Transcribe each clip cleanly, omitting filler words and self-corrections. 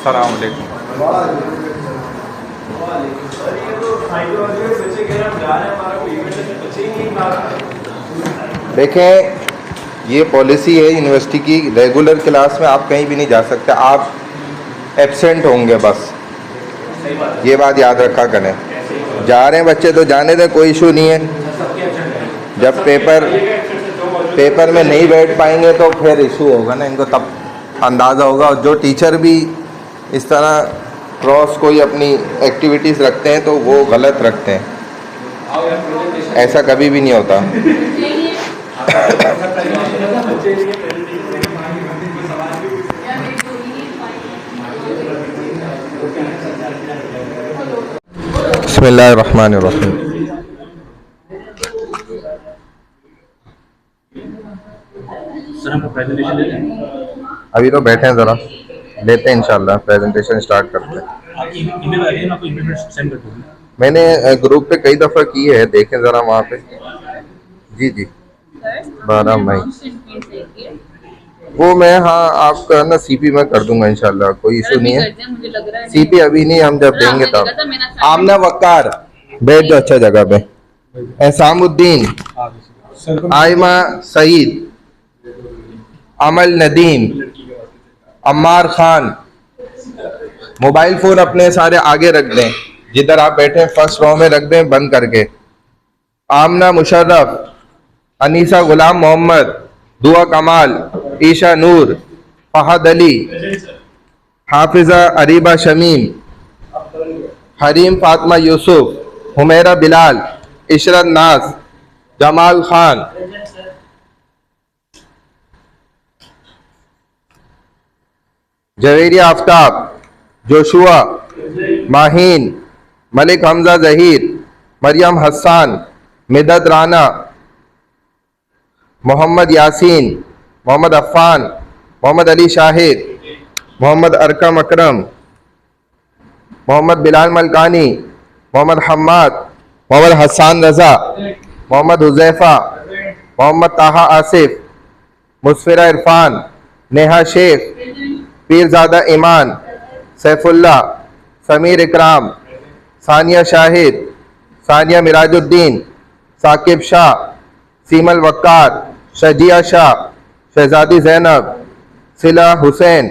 अस्सलाम वालेकुम। देखें, ये पॉलिसी है यूनिवर्सिटी की, रेगुलर क्लास में आप कहीं भी नहीं जा सकते, आप एब्सेंट होंगे बस, ये बात याद रखा करें। जा रहे हैं बच्चे तो जाने दें, कोई इशू नहीं है। जब पेपर में नहीं बैठ पाएंगे तो फिर इशू होगा ना, इनको तब अंदाज़ा होगा। और जो टीचर भी इस तरह क्रॉस कोई अपनी एक्टिविटीज़ रखते हैं तो वो गलत रखते हैं, ऐसा कभी भी नहीं होता। बिस्मिल्लाहिर्रहमानिर्रहीम। सर हम प्रेजेंटेशन ले लें? अभी तो बैठे हैं, ज़रा लेते हैं, इंशाल्लाह प्रेजेंटेशन स्टार्ट करते हैं। आपकी ईमेल आई है, मैं आपको ईमेल सेंड कर दूँगा। मैंने ग्रुप पे कई दफ़ा की है, देखें ज़रा वहाँ पे। जी जी, 12 मई वो मैं, हाँ आपका ना सीपी में कर दूंगा इंशाल्लाह, कोई इशू नहीं है। सीपी अभी नहीं, हम जब देंगे तब। आमना वक्कार बैठ जाओ अच्छा जगह पे। एहसामुद्दीन, आयमा सईद, अमल नदीम, अम्मार खान। मोबाइल फ़ोन अपने सारे आगे रख दें, जिधर आप बैठे हैं फर्स्ट रो में रख दें बंद करके। आमना मुशर्रफ, अनीसा गुलाम मोहम्मद, दुआ कमाल, ईशा नूर, फहद अली, हाफिजा अरीबा शमीम, हरीम फातिमा यूसुफ, हुमैरा बिलाल, इशरत नाज, जमाल खान, जवेरिया आफ्ताब, जोशुआ, माहीन, मलिक हमजा जहीर, मरियम हसन, मिदत राना, मोहम्मद यासीन, मोहम्मद अफ़ान, मोहम्मद अली शाहिद, मोहम्मद अरकम अकरम, मोहम्मद बिलाल मलकानी, मोहम्मद हम्माद, मोहम्मद हसन रज़ा, मोहम्मद हुज़ैफ़ा, मोहम्मद ताहा आसिफ, मुस्फिरा इरफान, नेहा शेख, पीरज़ादा ईमान, सैफुल्ला, समीर इकराम, सानिया शाहिद, सानिया मिराजुद्दीन, साकिब शाह, सीमल वक्कार, शजिया शाह, शहजादी ज़ैनब, सिला हुसैन,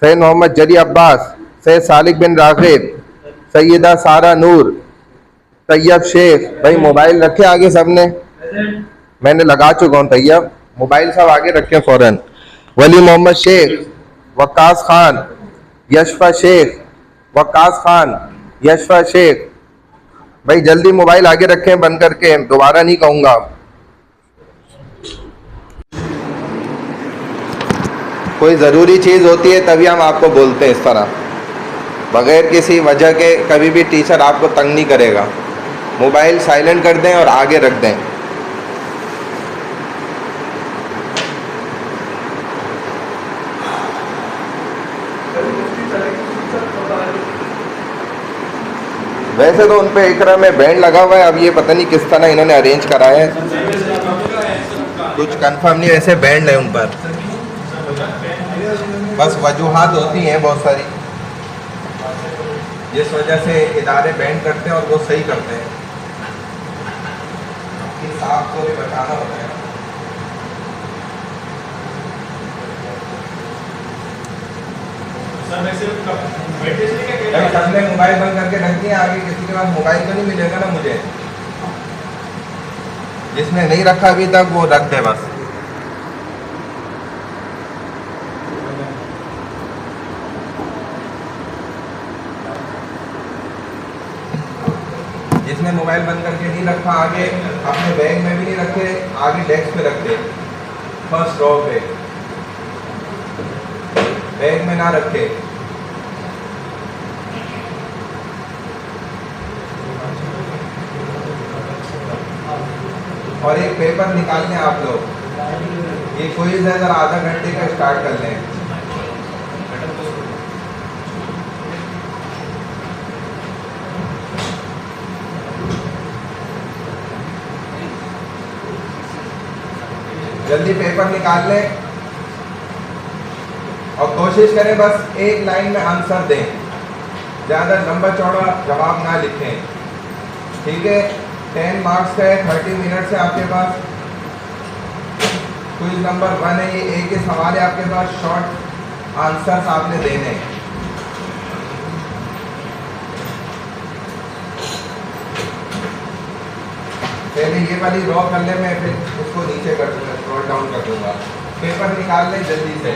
सैयद मोहम्मद जली अब्बास, सैयद सालिक बिन राग़िब, सैयदा सारा नूर, तैयब शेख। भाई मोबाइल रखे आगे सबने, मैंने लगा चुका हूँ तैयब, मोबाइल सब आगे रखे फ़ौरन। वली मोहम्मद शेख, वक्कास खान, यशफा शेख, वक्कास खान, यशफा शेख। भाई जल्दी मोबाइल आगे रखें बंद करके, दोबारा नहीं कहूँगा। कोई ज़रूरी चीज़ होती है तभी हम आपको बोलते हैं इस तरह, बग़ैर किसी वजह के कभी भी टीचर आपको तंग नहीं करेगा। मोबाइल साइलेंट कर दें और आगे रख दें। वैसे तो उन पे इकरा में बैंड लगा हुआ है, अब ये पता नहीं किस तरह इन्होंने अरेंज करा है, कुछ कंफर्म नहीं। वैसे बैंड है उन पर, बस वजूहात होती हैं बहुत सारी, जिस वजह से इदारे बैंड करते हैं और वो सही करते हैं। साफ को भी बताना होता है। सबने मोबाइल बंद करके रख दिया, आगे किसी के पास मोबाइल तो नहीं मिलेगा ना मुझे। जिसने नहीं रखा अभी तक वो रख दे बस। जिसने मोबाइल बंद करके नहीं रखा आगे अपने बैग में भी नहीं रखे, आगे डेस्क पे रख दे फर्स्ट रो पे। बैग में ना रखे। और एक पेपर निकाल लें आप लोग, ये क्विज है, जरा आधा घंटे का स्टार्ट कर लें। जल्दी पेपर निकाल लें और कोशिश करें बस एक लाइन में आंसर दें, ज़्यादा लंबा चौड़ा जवाब ना लिखें, ठीक है। 10 मार्क्स का है, 30 मिनट्स है आपके पास। क्विज नंबर 1 है, ये एक ही सवाल है आपके पास, शॉर्ट आंसर्स आपने देने हैं। पहले ये वाली ड्रॉ कर ले, मैं फिर उसको नीचे कर दूंगा, स्क्रॉल डाउन कर दूंगा। पेपर निकाल लें जल्दी से।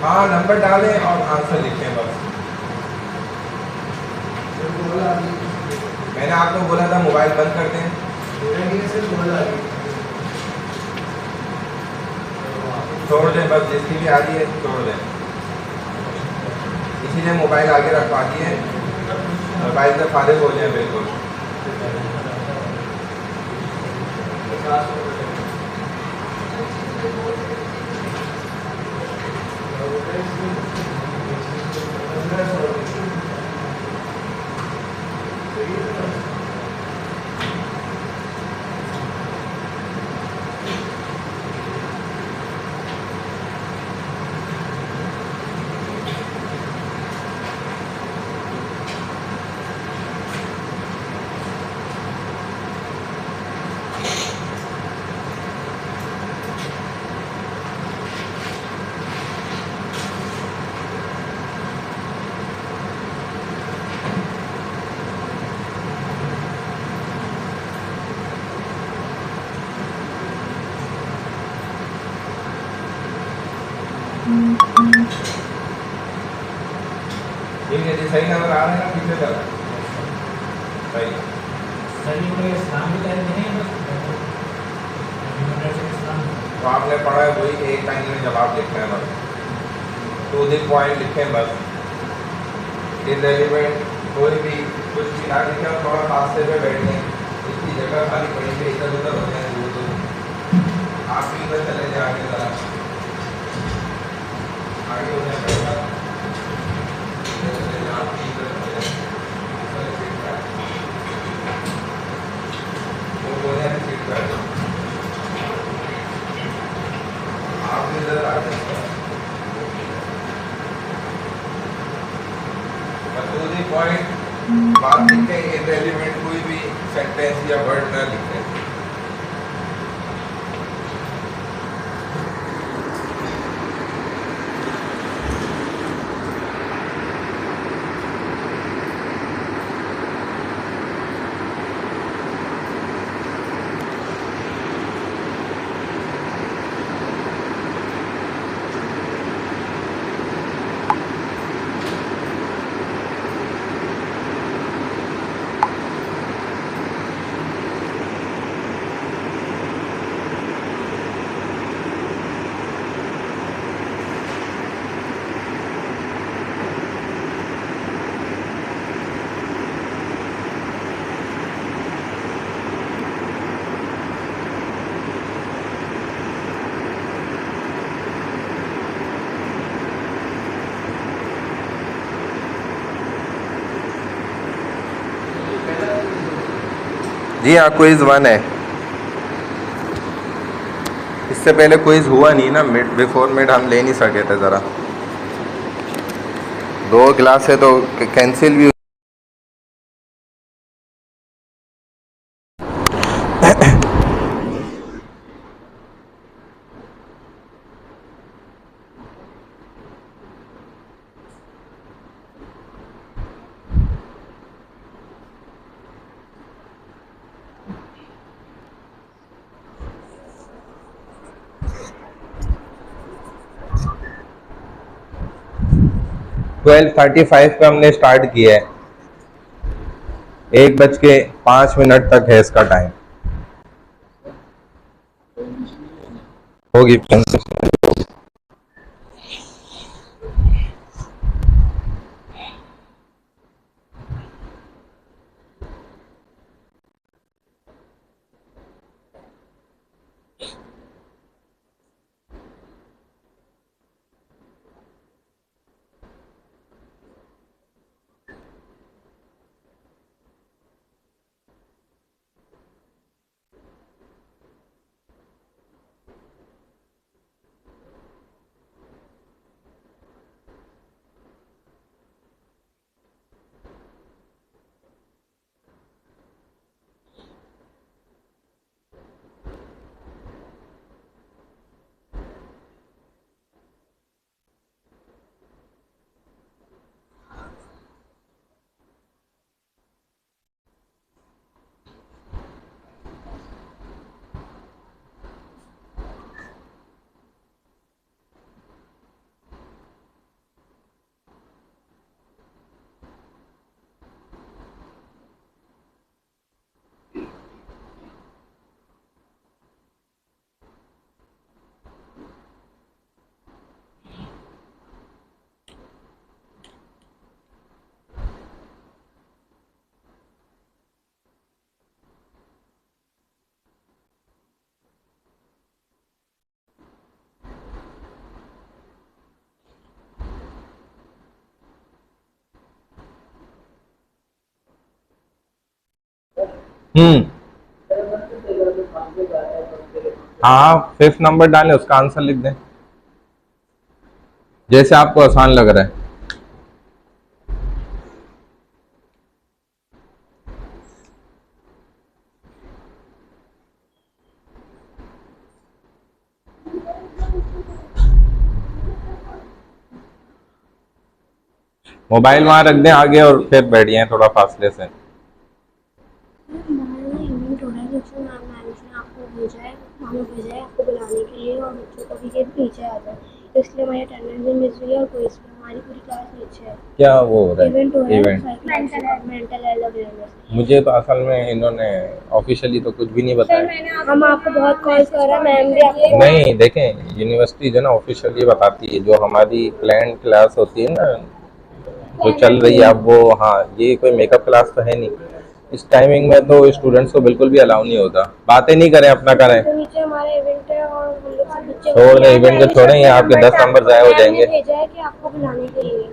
हाँ, नंबर डालें और आंसर लिखें बस। मैंने आपको बोला था मोबाइल बंद कर दें। छोड़ दें बस, जिसकी भी आ रही है छोड़ दें, इसीलिए मोबाइल आगे रखवा दिए, मोबाइल से फारिग हो जाए बिल्कुल। ठीक है जी, सही नंबर आ रहे हैं ना, पीछे चला सही। तो आपने पढ़ा है वही, एक लाइन में जवाब लिखना है बस, टू द पॉइंट लिखें बस। इररिलेवेंट कोई भी कुछ भी ना लिखें और थोड़ा फासले पे बैठें, इसकी जगह खाली पड़ी है, इधर उधर हो जाए दूर दूर। आप भी इधर चले जाए आगे, ज़रा आगे हो जाए बैठा, आप भी इधर हो जाए, वो बोले हैं सीट पर आप भी इधर आ जाए। टू द पॉइंट बात लिखें, इररिलेवेंट कोई भी सेंटेंस या वर्ड ना लिखें। जी हाँ, क्विज 1 है। इससे पहले क्विज हुआ नहीं ना, मिड बिफोर मिड हम ले नहीं सके थे, ज़रा 2 क्लास है तो कैंसिल भी 12:35 पे हमने स्टार्ट किया है, 1:05 तक है इसका टाइम। होगी हाँ, 5th नंबर डालें, उसका आंसर लिख दें जैसे आपको आसान लग रहा है। मोबाइल वहां रख दें आगे और फिर बैठ जाएं थोड़ा फासले से। इवेंट हो रहा है जिसमें मैम ने आपको भेजा है, हमें भेजा है आपको बुलाने के लिए और बच्चों को भी ये पीछे आ जाए, तो इसलिए हमारी अटेंडेंस भी मिस हुई है और क्विज में हमारी पूरी क्लास नीचे है। क्या वो हो रहा है? इवेंट हो रहा है इवेंट मेंटल हेल्थ अवेयरनेस। मुझे तो असल में इन्होंने ऑफिशियली तो कुछ भी नहीं बताया। हम आपको बहुत कॉल कर रहे हैं, मैम भी आपको नहीं, देखें यूनिवर्सिटी जो ना ऑफिशियली बताती है, जो हमारी प्लान क्लास होती है ना जो चल रही है अब, वो हाँ ये कोई मेकअप क्लास तो है नहीं, इस टाइमिंग में तो स्टूडेंट्स को बिल्कुल भी अलाउ नहीं होता। बातें नहीं करें, अपना करें, तो नीचे हमारा इवेंट है और हम लोग सब बच्चे छोड़ दें इवेंट को, छोड़ें, ये आपके 10 नंबर ज़ाया हो जाएंगे। भेजा है कि आपको बुलाने के लिए।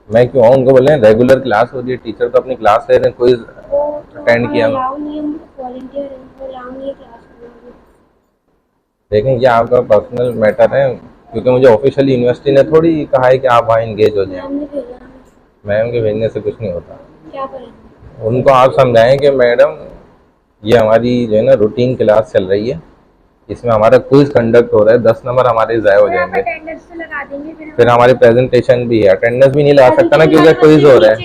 मैं क्यों आऊँ? उनको बोले रेगुलर क्लास होती है, टीचर तो अपनी क्लास ले रहे हैं, कोई अटेंड किया। अलाउ नहीं है, वॉलंटियर अलाउ नहीं है क्लास करना। देखें ये आपका पर्सनल मैटर है, क्योंकि मुझे ऑफिशियली यूनिवर्सिटी ने थोड़ी कहा है कि आप वहाँ इंगेज हो जाएं। मैम ने भेजा है। मैम के भेजने से कुछ नहीं होता। क्या करें? उनको आप समझाएं कि मैडम ये हमारी जो है ना रूटीन क्लास चल रही है, इसमें हमारा क्विज कंडक्ट हो रहा है, 10 नंबर हमारे ज़ाया हो जाएंगे, अटेंडेंस तो लगा देंगे, फिर हमारी प्रेजेंटेशन भी है, अटेंडेंस भी नहीं लगा सकता ना क्योंकि क्विज हो रहा है,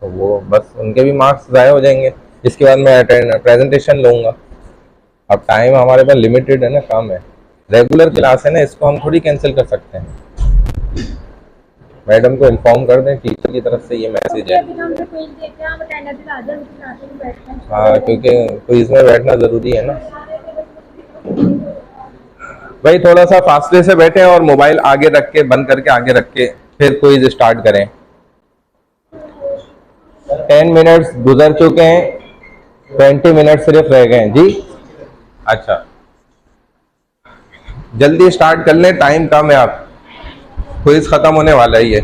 तो वो बस उनके भी मार्क्स ज़ाया हो जाएंगे। इसके बाद मैं प्रेजेंटेशन लूँगा। अब टाइम हमारे पास लिमिटेड है ना, कम है, रेगुलर क्लास है ना, इसको हम थोड़ी कैंसिल कर सकते हैं। मैडम को इन्फॉर्म कर दें, टीचर की तरफ से ये मैसेज है। हाँ, क्योंकि क्विज में बैठना ज़रूरी है ना। भाई थोड़ा सा फासले से बैठे और मोबाइल आगे रख के, बंद करके आगे रख के फिर क्विज स्टार्ट करें। 10 मिनट्स गुजर चुके हैं, 20 मिनट सिर्फ रह गए हैं जी। अच्छा, जल्दी स्टार्ट कर लें, टाइम कम है, आप क्विज खत्म होने वाला ही है।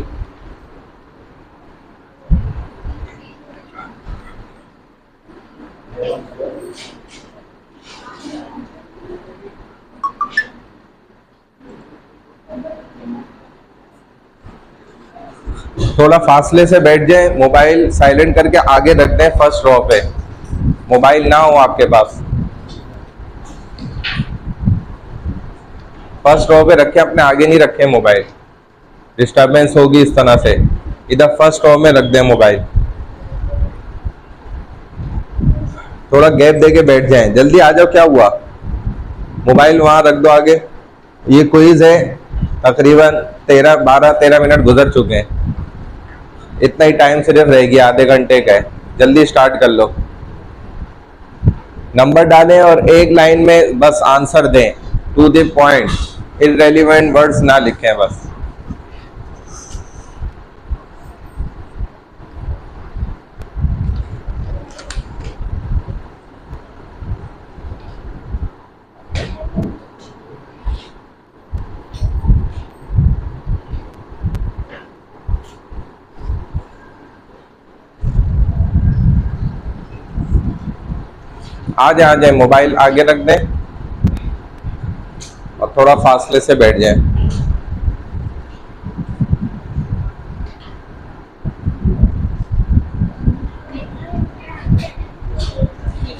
थोड़ा फासले से बैठ जाएं, मोबाइल साइलेंट करके आगे रख दें, फर्स्ट रो पे मोबाइल ना हो आपके पास, फर्स्ट रो पे रखें, अपने आगे नहीं रखें मोबाइल, डिस्टरबेंस होगी इस तरह से। इधर फर्स्ट रो में रख दें मोबाइल, थोड़ा गैप देके बैठ जाएं, जल्दी आ जाओ। क्या हुआ? मोबाइल वहां रख दो आगे। ये क्विज है, तकरीबन 12-13 मिनट गुजर चुके हैं। इतना ही टाइम सिर्फ रह गया, आधे घंटे का है। जल्दी स्टार्ट कर लो। नंबर डालें और एक लाइन में बस आंसर दें, to the point. Irrelevant words ना लिखें बस। आ जाए मोबाइल आगे रख दें और थोड़ा फासले से बैठ जाएं।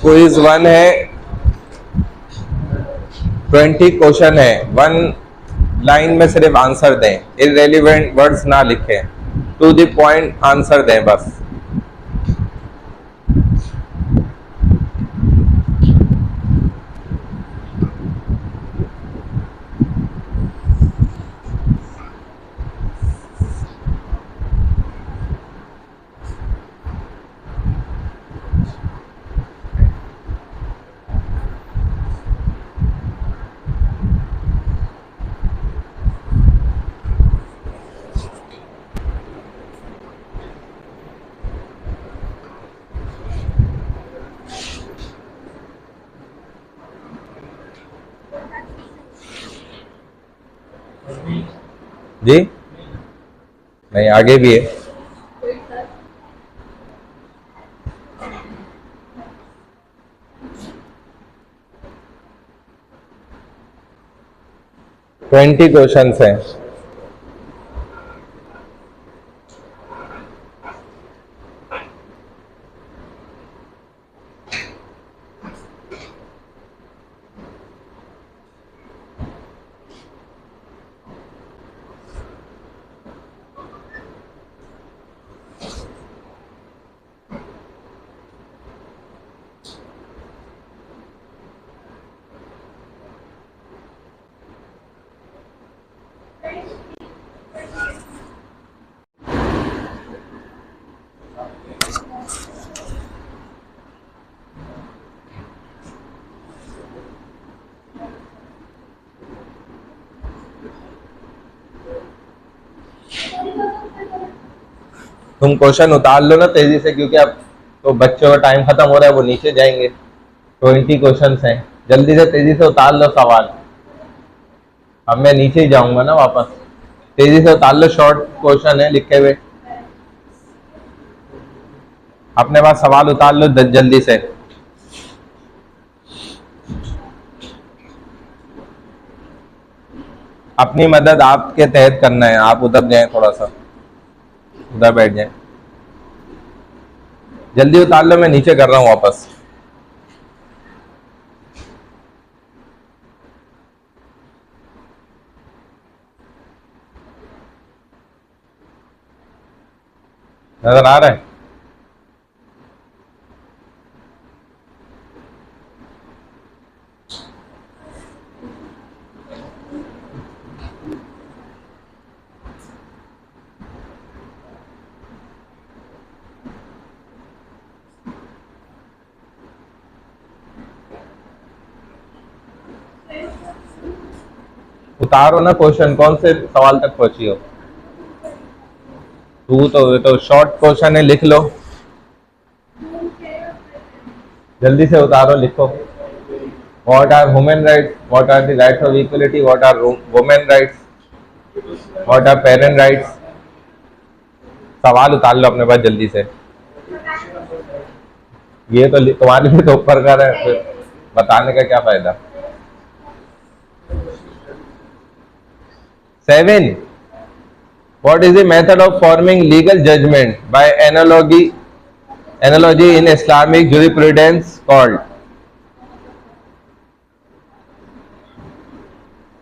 क्विज 1 है, 20 क्वेश्चन है। 1 लाइन में सिर्फ आंसर दें, इररेलेवेंट वर्ड्स ना लिखें, टू द पॉइंट आंसर दें बस। जी नहीं, आगे भी है। ट्वेंटी क्वेश्चन हैं। तुम क्वेश्चन उतार लो ना तेजी से, क्योंकि अब तो बच्चों का टाइम खत्म हो रहा है, वो नीचे जाएंगे। 20 क्वेश्चन हैं, जल्दी से तेजी से उतार लो सवाल। अब मैं नीचे ही जाऊंगा ना वापस। तेजी से उतार लो, शॉर्ट क्वेश्चन है लिखे हुए। अपने पास सवाल उतार लो जल्दी से। अपनी मदद आपके तहत करना है। आप उधर जाएं, थोड़ा सा उधर बैठ जाएं। जल्दी उतार लो, मैं नीचे कर रहा हूं वापस। नजर आ रहा है? उतारो ना क्वेश्चन, कौन से सवाल तक पहुंची हो? तो शॉर्ट क्वेश्चन है, लिख लो। जल्दी से उतारो, लिखो। What are human rights? What are the rights of equality? What are women rights? What are parent rights? सवाल उतार लो अपने पास जल्दी से। ये तो तुम्हारे लिए तो ऊपर का है, फिर बताने का क्या फायदा। 7. What is the method of forming legal judgment by analogy in Islamic jurisprudence called?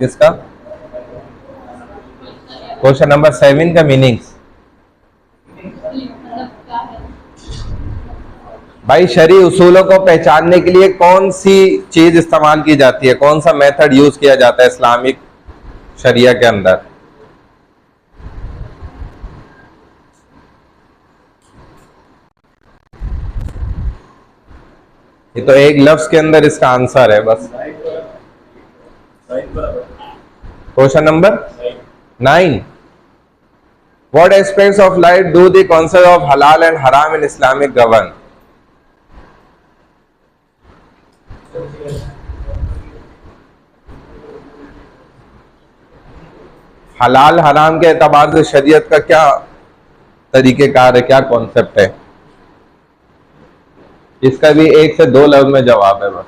किसका? क्वेश्चन नंबर 7 का मीनिंग्स। भाई शरई उसूलों को पहचानने के लिए कौन सी चीज इस्तेमाल की जाती है, कौन सा मेथड यूज किया जाता है इस्लामिक शरिया के अंदर? ये तो एक लफ्ज के अंदर इसका आंसर है बस। Question number 9, what aspects of life do the concept of halal and haram in Islamic govern? हलाल हराम के एतबार से शरीयत का क्या तरीक़ेकार है, क्या कॉन्सेप्ट है? इसका भी 1 से 2 लफ्ज में जवाब है बस।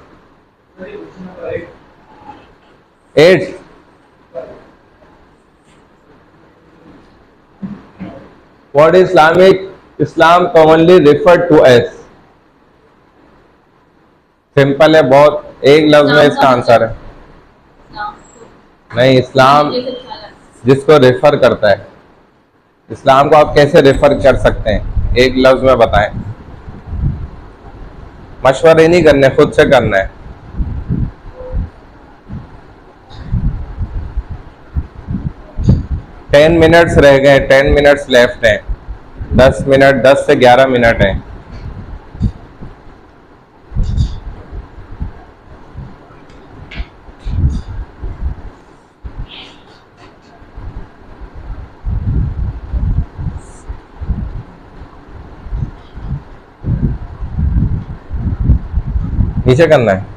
8, what is Islam commonly referred to as? Simple है बहुत, एक लफ्ज में इसका आंसर है। नहीं, इस्लाम जिसको रेफर करता है, इस्लाम को आप कैसे रेफर कर सकते हैं, एक लफ्ज में बताएं। मशवरे नहीं करने, खुद से करना है। टेन मिनट्स रह गए, 10 मिनट्स लेफ्ट हैं। 10 मिनट, 10 से 11 मिनट हैं। नीचे करना है।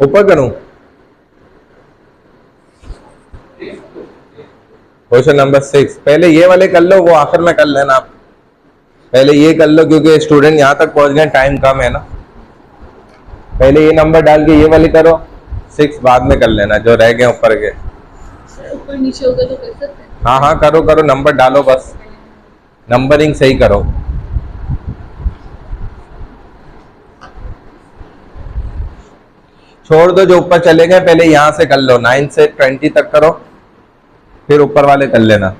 ऊपर करूं? क्वेश्चन नंबर 6, पहले ये वाले कर लो, वो आखिर में कर लेना आप। पहले ये कर लो क्योंकि स्टूडेंट यहां तक पहुंच गए, टाइम कम है ना। पहले ये नंबर डाल के ये वाले करो, 6 बाद में कर लेना, जो रह गए ऊपर के। ऊपर नीचे होगा तो कर सकते हैं। हाँ हाँ, करो करो, नंबर डालो बस, नंबरिंग सही करो। छोड़ दो जो ऊपर चले गए, पहले यहां से कर लो, 9 से 20 तक करो, फिर ऊपर वाले कर लेना।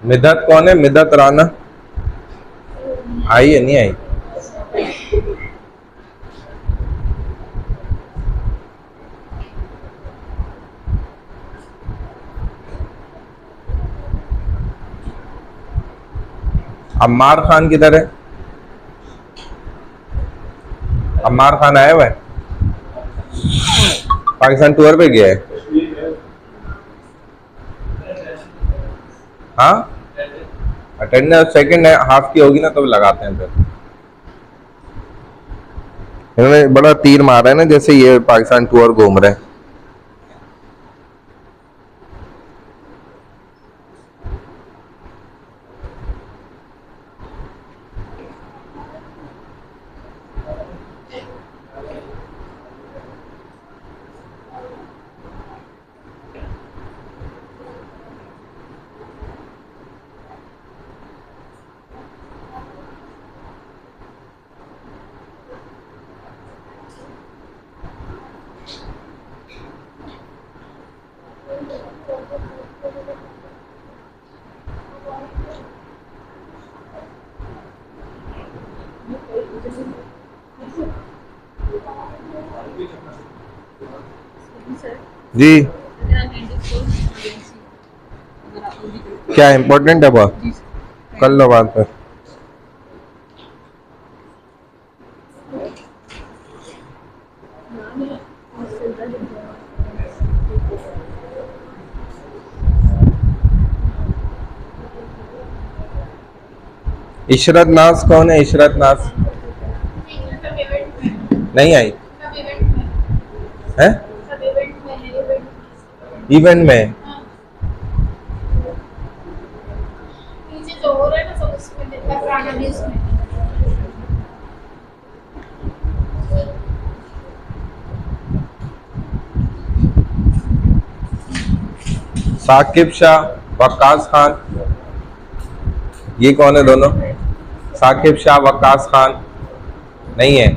मिदत कौन है? मिदत राना आई है, नहीं आई? अम्मार खान किधर है? अम्मार खान आया हुआ है, पाकिस्तान टूर पे गया है। हाँ, अटेंडेंस सेकंड हाफ की होगी ना, तो लगाते हैं। फिर इन्होंने बड़ा तीर मारा है ना, जैसे ये पाकिस्तान टूर घूम रहे हैं। जी अगर आप हैंडल इमरजेंसी अगर आप भी करते क्या इम्पोर्टेंट है बहुत? जी सर कर लो बात पे। इशरत नाज कौन है? इशरत नाज नहीं आई है इवेंट में। नीचे जो हो रहा है ना सब उसमें देखा पुराना भी उसमें साकिब शाह, वक्कास खान, ये कौन है दोनों? साकिब शाह, वक्कास खान नहीं है।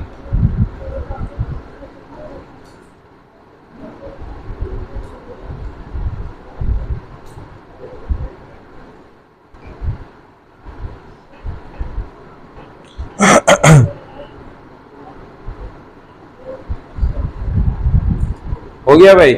हो गया भाई?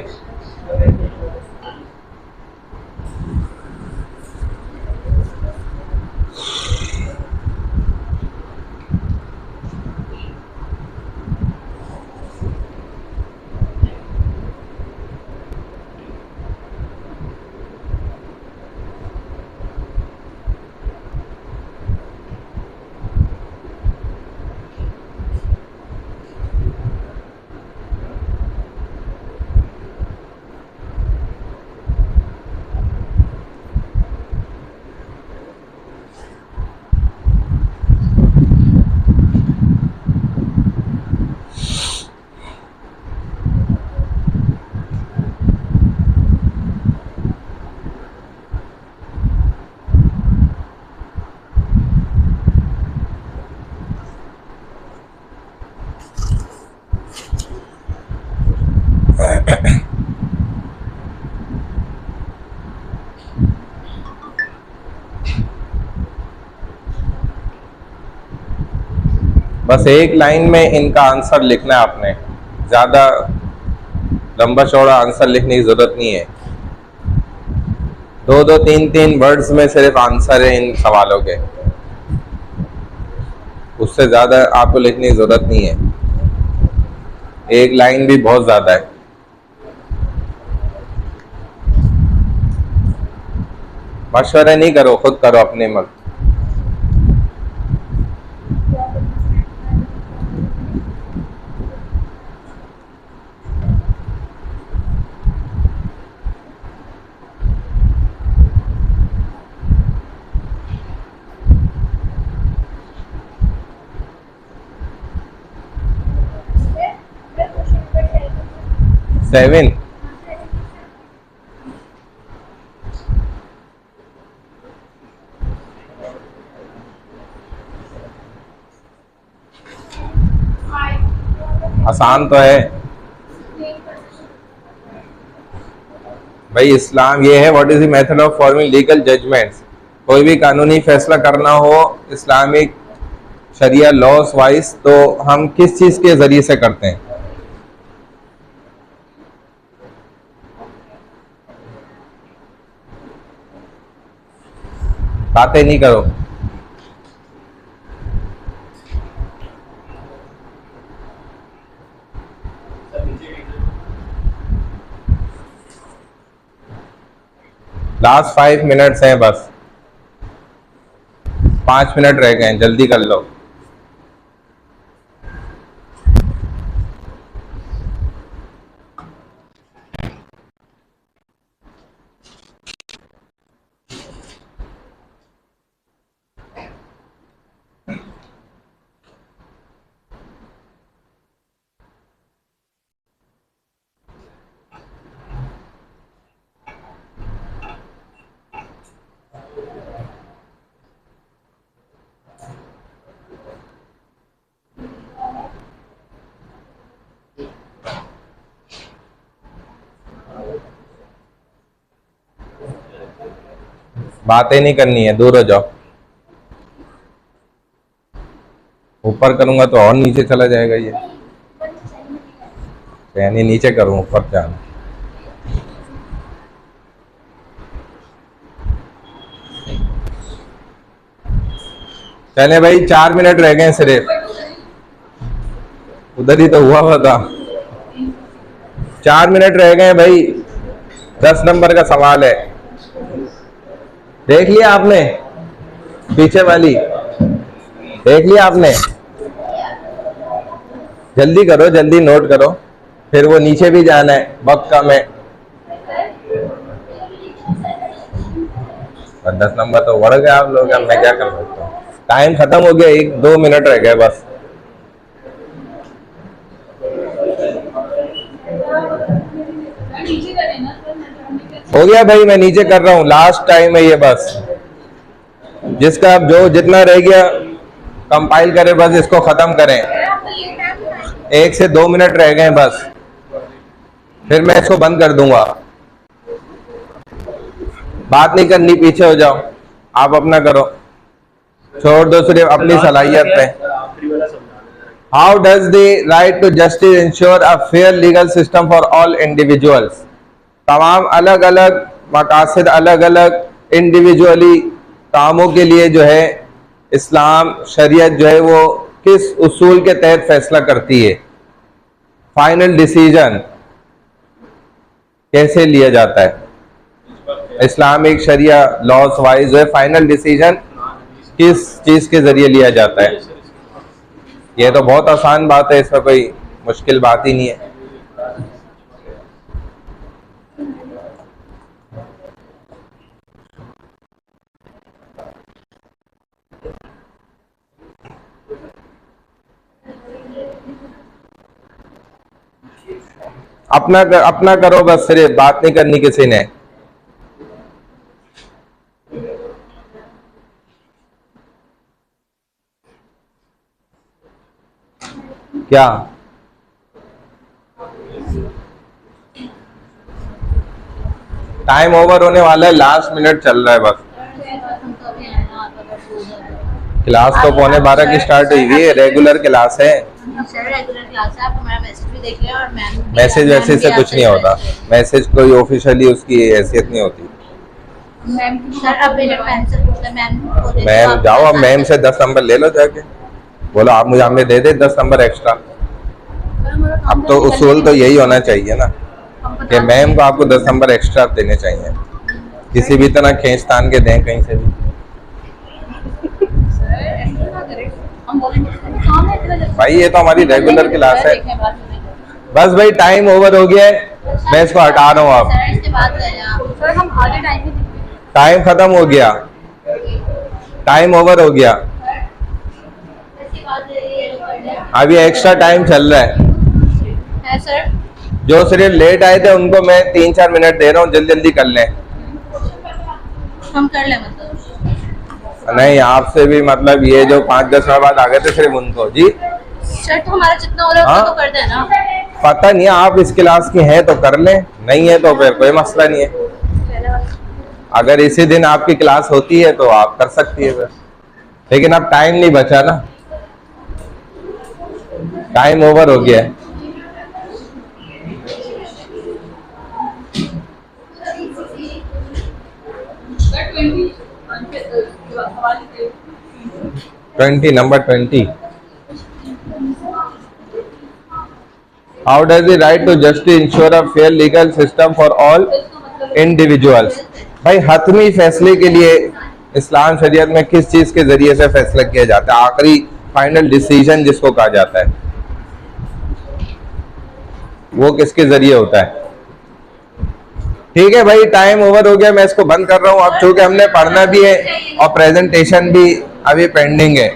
बस एक लाइन में इनका आंसर लिखना है आपने, ज्यादा लंबा चौड़ा आंसर लिखने की जरूरत नहीं है। दो दो तीन तीन वर्ड्स में सिर्फ आंसर है इन सवालों के, उससे ज्यादा आपको लिखने की जरूरत नहीं है। एक लाइन भी बहुत ज्यादा है। मशवरे नहीं करो, खुद करो अपने मत। सेवन आसान तो है भाई। इस्लाम ये है, what is the method of forming legal judgments. कोई भी कानूनी फैसला करना हो इस्लामिक शरिया लॉस वाइज, तो हम किस चीज के जरिए से करते हैं? बातें नहीं करो। लास्ट 5 मिनट्स हैं बस, 5 मिनट रह गए हैं, जल्दी कर लो। बातें नहीं करनी है, दूर हो जाओ। ऊपर करूंगा तो और नीचे चला जाएगा ये, यानी नीचे करूँ ऊपर जाना। चले भाई 4 मिनट रह गए सिर्फ, उधर ही तो हुआ था। 4 मिनट रह गए भाई, 10 नंबर का सवाल है। देख लिया आपने पीछे वाली, देख लिया आपने? जल्दी करो, जल्दी नोट करो, फिर वो नीचे भी जाना है, वक्त कम है। और 10 नंबर तो बढ़ गया आप लोग, अब मैं क्या कर सकता हूँ? टाइम खत्म हो गया, 1-2 मिनट रह गए बस। हो गया भाई, मैं नीचे कर रहा हूँ, लास्ट टाइम है ये बस। जिसका अब जो जितना रह गया कंपाइल करे, बस इसको खत्म करें। 1 से 2 मिनट रह गए बस, फिर मैं इसको बंद कर दूंगा। बात नहीं करनी, पीछे हो जाओ, आप अपना करो, छोड़ दो सिर्फ अपनी सलाहियत पे। How does the right to justice ensure a fair legal system for all individuals? तमाम अलग अलग मकासद, अलग अलग इंडिविजुअली कामों के लिए जो है इस्लाम शरीयत जो है वो किस उसूल के तहत फैसला करती है? फाइनल डिसीजन कैसे लिया जाता है? इस्लामिक शरिया लॉज वाइज जो है फाइनल डिसीजन किस चीज के जरिए लिया जाता है? ये तो बहुत आसान बात है, इसमें कोई मुश्किल बात ही नहीं है। अपना करो बस, सिर्फ बात नहीं करनी किसी ने। क्या टाइम ओवर होने वाला है, लास्ट मिनट चल रहा है बस। क्लास तो 11:15 की स्टार्ट हुई है, रेगुलर क्लास है। मैसेज वैसेज से कुछ नहीं होता, मैसेज कोई ऑफिशियली उसकी हैसियत नहीं होती। मैम जाओ, अब मैम से 10 नंबर ले लो जाके, बोलो आप मुझे हमें दे दे 10 नंबर एक्स्ट्रा। अब तो उसूल तो यही होना चाहिए ना कि मैम को आपको 10 नंबर एक्स्ट्रा देने चाहिए, किसी भी तरह खींचतान के दें कहीं से भी। भाई ये तो हमारी रेगुलर क्लास है। बस भाई टाइम ओवर हो गया है, मैं इसको हटा रहा हूँ। अब टाइम खत्म हो गया, टाइम ओवर हो गया, अभी एक्स्ट्रा टाइम चल रहा है। सर जो सिर्फ लेट आए थे उनको मैं 3-4 मिनट दे रहा हूँ, जल्दी जल्दी कर लें। हम कर लें मतलब? नहीं, आपसे भी मतलब ये जो 5-10 मिनट बाद आ गए थे सिर्फ उनको। जी सर, तो हमारा जितना हो रहा है तो कर देना। पता नहीं, आप इस क्लास की हैं तो कर लें, नहीं है तो फिर कोई मसला नहीं है। अगर इसी दिन आपकी क्लास होती है तो आप कर सकती है फिर, लेकिन अब टाइम नहीं बचा ना, टाइम ओवर हो गया है। Number 20। How does the right to justice ensure a fair legal system for all individuals? भाई हतमी फैसले के लिए इस्लाम शरीयत में किस चीज के जरिए से फैसला किया जाता है? आखिरी फाइनल डिसीजन जिसको कहा जाता है, वो किसके जरिए होता है? ठीक है भाई, टाइम ओवर हो गया, मैं इसको बंद कर रहा हूँ। अब चूंकि हमने पढ़ना भी है और प्रेजेंटेशन भी अभी पेंडिंग है,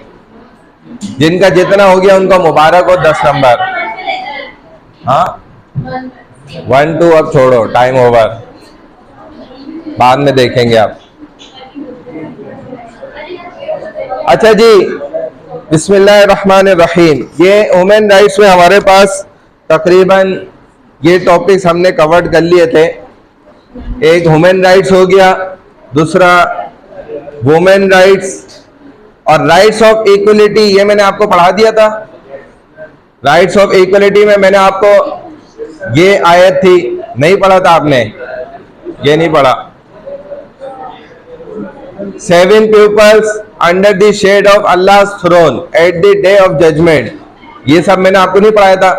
जिनका जितना हो गया उनको मुबारक हो, 10 नंबर। हाँ 1-2 अब छोड़ो, टाइम ओवर, बाद में देखेंगे आप। अच्छा जी, बिस्मिल्लाहिर्रहमानिर्रहीम। ये ह्यूमन राइट्स में हमारे पास तकरीबन ये टॉपिक्स हमने कवर्ड कर लिए थे। एक ह्यूमन राइट्स हो गया, दूसरा वुमेन राइट्स, और राइट्स ऑफ इक्वलिटी ये मैंने आपको पढ़ा दिया था। राइट्स ऑफ इक्वलिटी में मैंने आपको ये आयत थी, नहीं पढ़ा था आपने? ये नहीं पढ़ा, 7 pupils under the shade of Allah's throne at the day of judgment. ये सब मैंने आपको नहीं पढ़ाया था?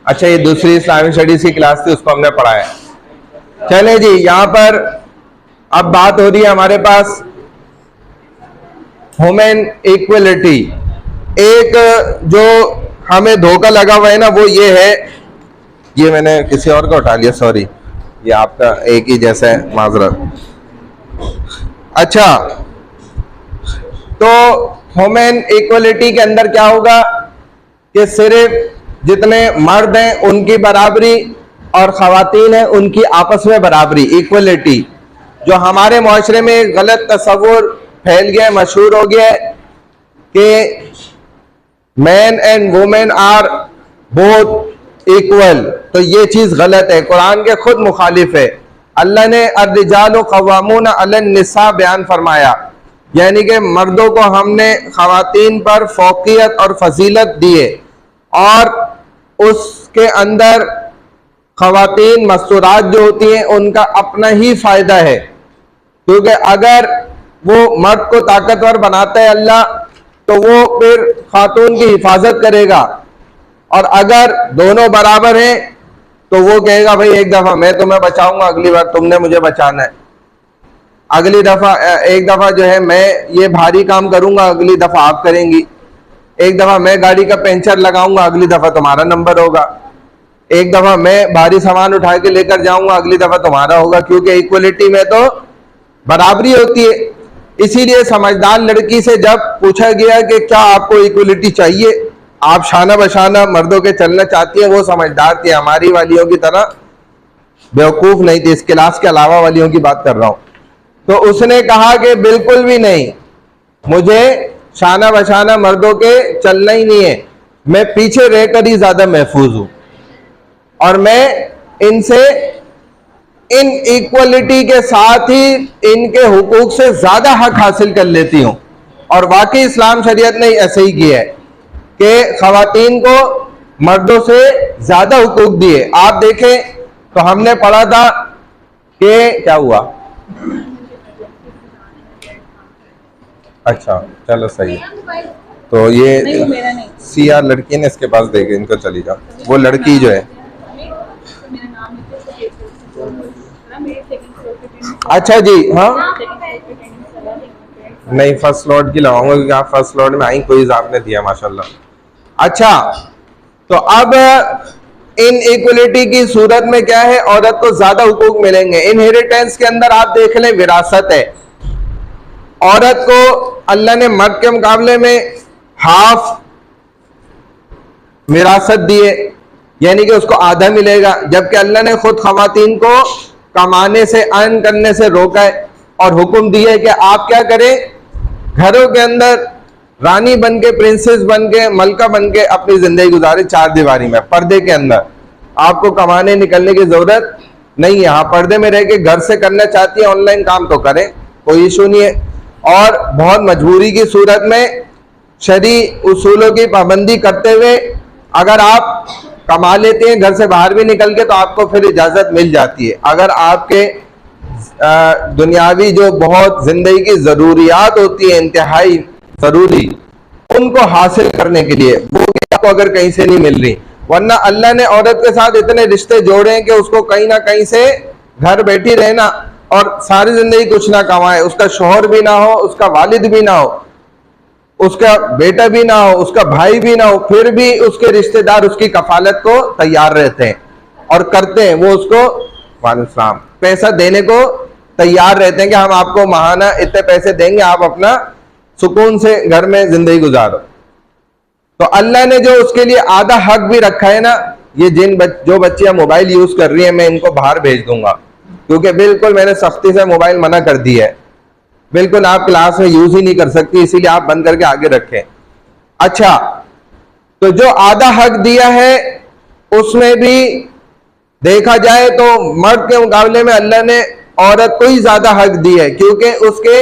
अच्छा, ये दूसरी इस्लामिक स्टडीज की क्लास थी, उसको हमने पढ़ाया। चले जी, यहां पर अब बात हो रही है हमारे पास ह्यूमन इक्वलिटी। एक जो हमें धोखा लगा हुआ है ना, वो ये है, ये मैंने किसी और का उठा लिया, सॉरी, ये आपका एक ही जैसा है, माजरत। अच्छा, तो ह्यूमन इक्वलिटी के अंदर क्या होगा कि सिर्फ जितने मर्द हैं उनकी बराबरी और खवातीन हैं उनकी आपस में बराबरी, इक्वलिटी। जो हमारे माशरे में एक गलत तस्वुर फैल गया है, मशहूर हो गया है कि man and women are both equal, तो ये चीज गलत है, कुरान के खुद मुखालिफ है। अल्लाह ने अर्रिजालु क़व्वामून अलन निसा बयान फरमाया, यानी कि मर्दों को हमने खवातीन पर फौकियत और फजीलत दिए, और उसके अंदर खवातीन मस्तूरात जो होती हैं उनका अपना ही फायदा है, क्योंकि अगर वो मर्द को ताकतवर बनाता है अल्लाह, तो वो फिर खातून की हिफाजत करेगा, और अगर दोनों बराबर हैं तो वो कहेगा भाई एक दफा मैं तुम्हें बचाऊंगा, अगली बार तुमने मुझे बचाना है, अगली दफा एक दफा जो है मैं ये भारी काम करूंगा, अगली दफा आप करेंगी, एक दफा मैं गाड़ी का पंचर लगाऊंगा, अगली दफा तुम्हारा नंबर होगा, एक दफा मैं भारी सामान उठा के लेकर जाऊंगा, अगली दफा तुम्हारा होगा, क्योंकि इक्वलिटी में तो बराबरी होती है। इसीलिए समझदार लड़की से जब पूछा गया कि क्या आपको इक्वलिटी चाहिए, आप शाना बशाना मर्दों के चलना चाहती है, वो समझदार थी, हमारी वालियों की तरह बेवकूफ नहीं थी, इस क्लास के अलावा वालियों की बात कर रहा हूं। तो उसने कहा कि बिल्कुल भी नहीं, मुझे शाना बशाना मर्दों के चलना ही नहीं है, मैं पीछे रहकर ही ज्यादा महफूज हूं, और मैं इनसे इन इक्वलिटी के साथ ही इनके हुकूक से ज्यादा हक हासिल कर लेती हूं। और वाकई इस्लाम शरीयत ने ऐसे ही किया है कि खवातीन को मर्दों से ज्यादा हुकूक दिए। आप देखें तो हमने पढ़ा था कि क्या हुआ, अच्छा चलो सही है, तो ये सीआर लड़की ने इसके पास देखे, इनको चली जाओ, वो लड़की जो है, अच्छा जी, हाँ नहीं फर्स्ट स्लॉट की लगाऊंगा, क्योंकि आप फर्स्ट स्लॉट में आई, कोई आपने दिया माशाल्लाह। अच्छा, तो अब इन इक्वलिटी की सूरत में क्या है, औरत को ज्यादा हुकूक मिलेंगे। इनहेरिटेंस के अंदर आप देख लें, विरासत है, औरत को अल्लाह ने मर्द के मुकाबले में हाफ विरासत दी है, यानी कि उसको आधा मिलेगा, जबकि अल्लाह ने खुद खवातीन को कमाने से, अर्न करने से रोका है और हुक्म दिया है कि आप क्या करें, घरों के अंदर रानी बन के, प्रिंसेस बन के, मलका बन के अपनी जिंदगी गुजारे, चार दीवारी में, पर्दे के अंदर। आपको कमाने निकलने की जरूरत नहीं है, यहाँ पर्दे में रह के घर से करना चाहती है ऑनलाइन काम तो करें, कोई इशू नहीं है। और बहुत मजबूरी की सूरत में शरी उसूलों की पाबंदी करते हुए अगर आप कमा लेते हैं घर से बाहर भी निकल के, तो आपको फिर इजाजत मिल जाती है। अगर आपके दुनियावी जो बहुत जिंदगी की जरूरियात होती है इंतहाई जरूरी, उनको हासिल करने के लिए, वो आपको अगर कहीं से नहीं मिल रही, वरना अल्लाह ने औरत के साथ इतने रिश्ते जोड़े हैं कि उसको कहीं ना कहीं से घर बैठी रहना और सारी जिंदगी कुछ ना कमाए, उसका शोहर भी ना हो, उसका वालिद भी ना हो, उसका बेटा भी ना हो, उसका भाई भी ना हो, फिर भी उसके रिश्तेदार उसकी कफालत को तैयार रहते हैं और करते हैं, वो उसको वालेकुम पैसा देने को तैयार रहते हैं कि हम आपको माहाना इतने पैसे देंगे, आप अपना सुकून से घर में जिंदगी गुजारो। तो अल्लाह ने जो उसके लिए आधा हक भी रखा है ना, ये जो बच्चियां मोबाइल यूज कर रही हैं, मैं इनको बाहर भेज दूंगा, क्योंकि बिल्कुल मैंने सख्ती से मोबाइल मना कर दिया है, बिल्कुल आप क्लास में यूज ही नहीं कर सकती, इसीलिए आप बंद करके आगे रखें। अच्छा, तो जो आधा हक दिया है उसमें भी देखा जाए तो मर्द के मुकाबले में अल्लाह ने औरत को ही ज्यादा हक दिया है, क्योंकि उसके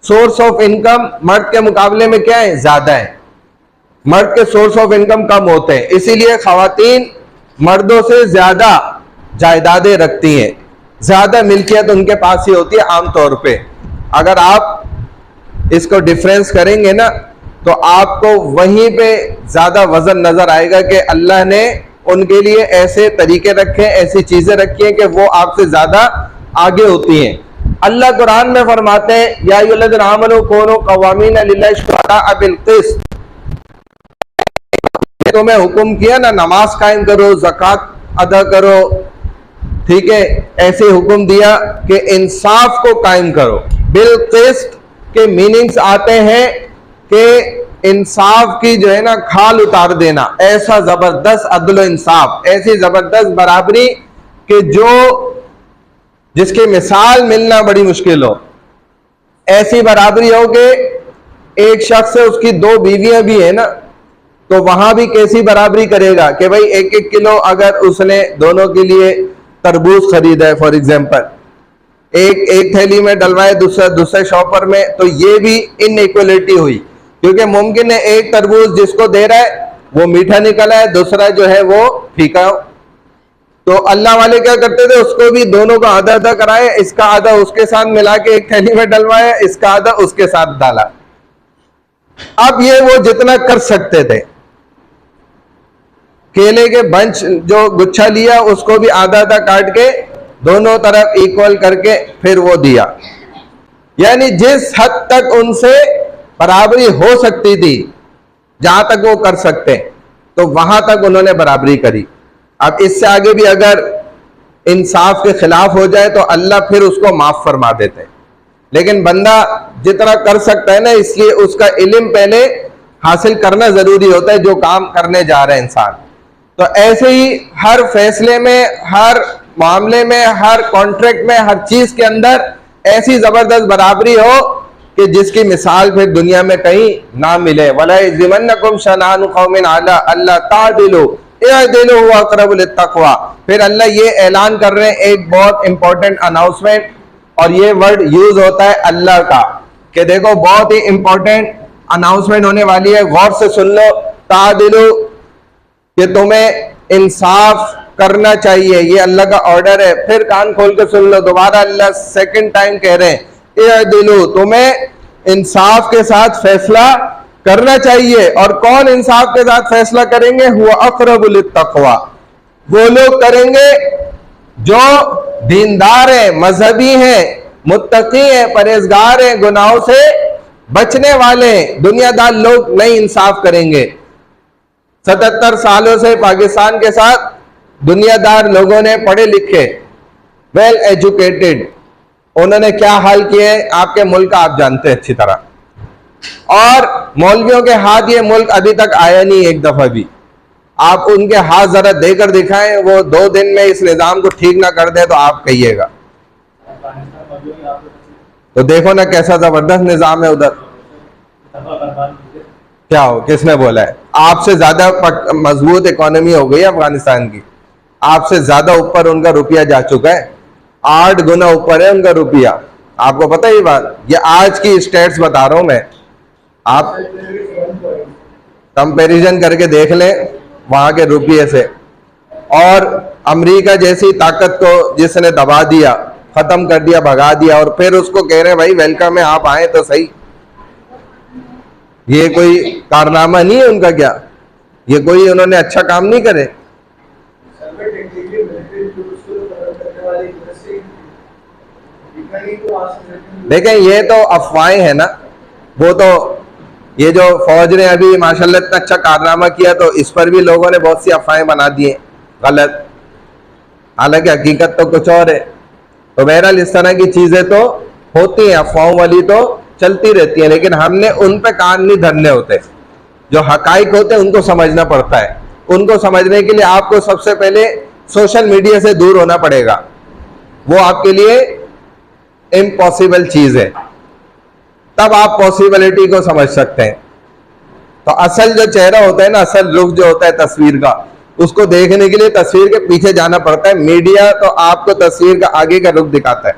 सोर्स ऑफ इनकम मर्द के मुकाबले में क्या है, ज्यादा है। मर्द के सोर्स ऑफ इनकम कम होते हैं, इसीलिए खवातीन मर्दों से ज्यादा जायदादें रखती हैं, ज्यादा मिल्कियत उनके पास ही होती है आमतौर पे। अगर आप इसको डिफरेंस करेंगे ना तो आपको वहीं पे ज्यादा वजन नजर आएगा कि अल्लाह ने उनके लिए ऐसे तरीके रखे, ऐसी चीजें रखी हैं कि वो आपसे ज्यादा आगे होती हैं। अल्लाह कुरान में फरमाते हैं, या अय्युहल्लज़ीना आमनू कूनू क़व्वामीना लिल्लाहि शुहदाअ बिल क़िस्त, तुम्हें हुक्म किया ना नमाज कायम करो, ज़कात अदा करो, ठीक है, ऐसे हुक्म दिया कि इंसाफ को कायम करो। बिल क़िस्त के मीनिंग्स आते हैं कि इंसाफ की जो है ना खाल उतार देना, ऐसा जबरदस्त अदल इंसाफ, ऐसी जबरदस्त बराबरी कि जो जिसकी मिसाल मिलना बड़ी मुश्किल हो। ऐसी बराबरी हो कि एक शख्स से उसकी 2 बीवियां भी है ना, तो वहां भी कैसी बराबरी करेगा कि भाई 1-1 किलो अगर उसने दोनों के लिए तरबूज खरीदा है फॉर एग्जाम्पल, एक थैली में डलवाए, दूसरे शॉपर में, तो ये भी इनइक्वलिटी हुई, क्योंकि मुमकिन है एक तरबूज जिसको दे रहा है वो मीठा निकला है, दूसरा जो है वो फीका हो। तो अल्लाह वाले क्या करते थे, उसको भी दोनों का आधा आधा कराए, इसका आधा उसके साथ मिला के एक थैली में डलवाया, इसका आधा उसके साथ डाला। अब ये वो जितना कर सकते थे, केले के बंच जो गुच्छा लिया उसको भी आधा आधा काट के दोनों तरफ इक्वल करके फिर वो दिया। यानी जिस हद तक उनसे बराबरी हो सकती थी, जहां तक वो कर सकते, तो वहां तक उन्होंने बराबरी करी। अब इससे आगे भी अगर इंसाफ के खिलाफ हो जाए तो अल्लाह फिर उसको माफ फरमा देते। लेकिन बंदा जितना कर सकता है ना, इसलिए उसका इल्म पहले हासिल करना जरूरी होता है जो काम करने जा रहा है इंसान। तो ऐसे ही हर फैसले में, हर मामले में, हर कॉन्ट्रैक्ट में, हर चीज के अंदर ऐसी जबरदस्त बराबरी हो कि जिसकी मिसाल फिर दुनिया में कहीं ना मिले। वला यजरिमन्नकुम शनानु कौमिन अला अल्ला तादिलु इअदिलु हुवा अक़रबु लित्तक़वा। फिर अल्लाह ये ऐलान कर रहे हैं, एक बहुत इंपॉर्टेंट अनाउंसमेंट, और ये वर्ड यूज होता है अल्लाह का, कि देखो बहुत ही इंपॉर्टेंट अनाउंसमेंट होने वाली है, गौर से सुन लो। तादिलु, कि तुम्हें इंसाफ करना चाहिए, ये अल्लाह का ऑर्डर है। फिर कान खोल के सुन लो, दोबारा अल्लाह सेकंड टाइम कह रहे हैं, इअदिलु, तुम्हें इंसाफ के साथ फैसला करना चाहिए। और कौन इंसाफ के साथ फैसला करेंगे? हुआ अक़रबु लित्तक़वा, वो लोग करेंगे जो दीनदार है, मजहबी हैं, मुत्तकी हैं, परहेजगार हैं, गुनाहों से बचने वाले हैं। दुनियादार लोग नहीं इंसाफ करेंगे। 77 सालों से पाकिस्तान के साथ दुनियादार लोगों ने, पढ़े लिखे, वेल एजुकेटेड, उन्होंने क्या हाल किए आपके मुल्क का आप जानते हैं अच्छी तरह। और मौलवियों के हाथ ये मुल्क अभी तक आया नहीं एक दफा भी। आप उनके हाथ जरा देकर दिखाएं, वो 2 दिन में इस निजाम को ठीक ना कर दे तो आप कहिएगा। तो देखो ना कैसा जबरदस्त निजाम है उधर। क्या हो, किसने बोला है? आपसे ज्यादा मजबूत इकोनॉमी हो गई अफगानिस्तान की, आपसे ज्यादा ऊपर उनका रुपया जा चुका है, 8 गुना ऊपर है उनका रुपया। आपको पता है ये बात? ये आज की स्टेट्स बता रहा हूं मैं, आप कंपैरिजन करके देख लें वहां के रुपये से। और अमेरिका जैसी ताकत को जिसने दबा दिया, खत्म कर दिया, भगा दिया, और फिर उसको कह रहे हैं भाई वेलकम है, आप आए तो सही। ये कोई कारनामा नहीं है उनका क्या? ये कोई उन्होंने अच्छा काम नहीं करे? देखें, ये तो अफवाहें हैं ना। वो तो ये जो फौज ने अभी माशाल्लाह इतना अच्छा कारनामा किया, तो इस पर भी लोगों ने बहुत सी अफवाहें बना दी हैं गलत, हालांकि हकीकत तो कुछ और है। तो बहरहाल इस तरह की चीजें तो होती हैं, अफवाहों वाली तो चलती रहती है, लेकिन हमने उन पे कान नहीं धरने होते। जो हकाइक होते हैं उनको समझना पड़ता है। उनको समझने के लिए आपको सबसे पहले सोशल मीडिया से दूर होना पड़ेगा, वो आपके लिए इम्पॉसिबल चीज है, तब आप पॉसिबिलिटी को समझ सकते हैं। तो असल जो चेहरा होता है ना, असल रुख जो होता है तस्वीर का, उसको देखने के लिए तस्वीर के पीछे जाना पड़ता है। मीडिया तो आपको तस्वीर का आगे का रुख दिखाता है,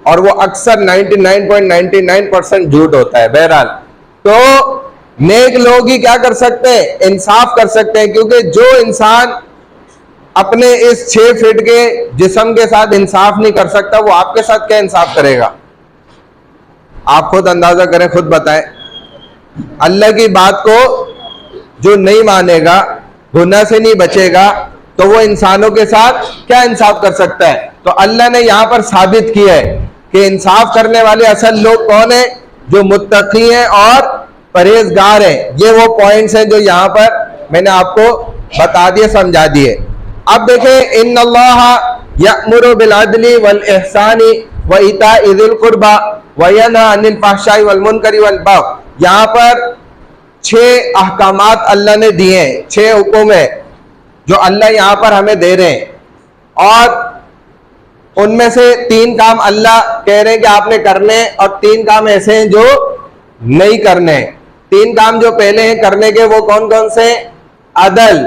और वो अक्सर 99.99% झूठ होता है। बहरहाल तो नेक लोग ही क्या कर सकते हैं? इंसाफ कर सकते हैं, क्योंकि जो इंसान अपने इस 6 फीट के जिस्म के साथ इंसाफ नहीं कर सकता, वो आपके साथ क्या इंसाफ करेगा? आप खुद अंदाजा करें, खुद बताएं। अल्लाह की बात को जो नहीं मानेगा, गुनाह से नहीं बचेगा, तो वो इंसानों के साथ क्या इंसाफ कर सकता है? तो अल्लाह ने यहां पर साबित किया है कि इंसाफ करने वाले असल लोग कौन है? जो मुत्तकी हैं और परहेजगार हैं। ये वो पॉइंट्स हैं जो यहां पर मैंने आपको बता दिए, समझा दिए। अब देखें, इन्नल्लाह यअमुरु बिल अदली वल इहसानी व इताइ ज़िल कुर्बा व यनहा अनिल फहशाई वल मुनकरी वल बग़य। यहां पर 6 अहकामात अल्लाह ने दिए हैं, 6 हुक्म है जो अल्लाह यहां पर हमें दे रहे हैं, और उनमें से 3 काम अल्लाह कह रहे हैं कि आपने करने हैं, और 3 काम ऐसे हैं जो नहीं करने हैं। 3 काम जो पहले हैं करने के, वो कौन कौन से? अदल,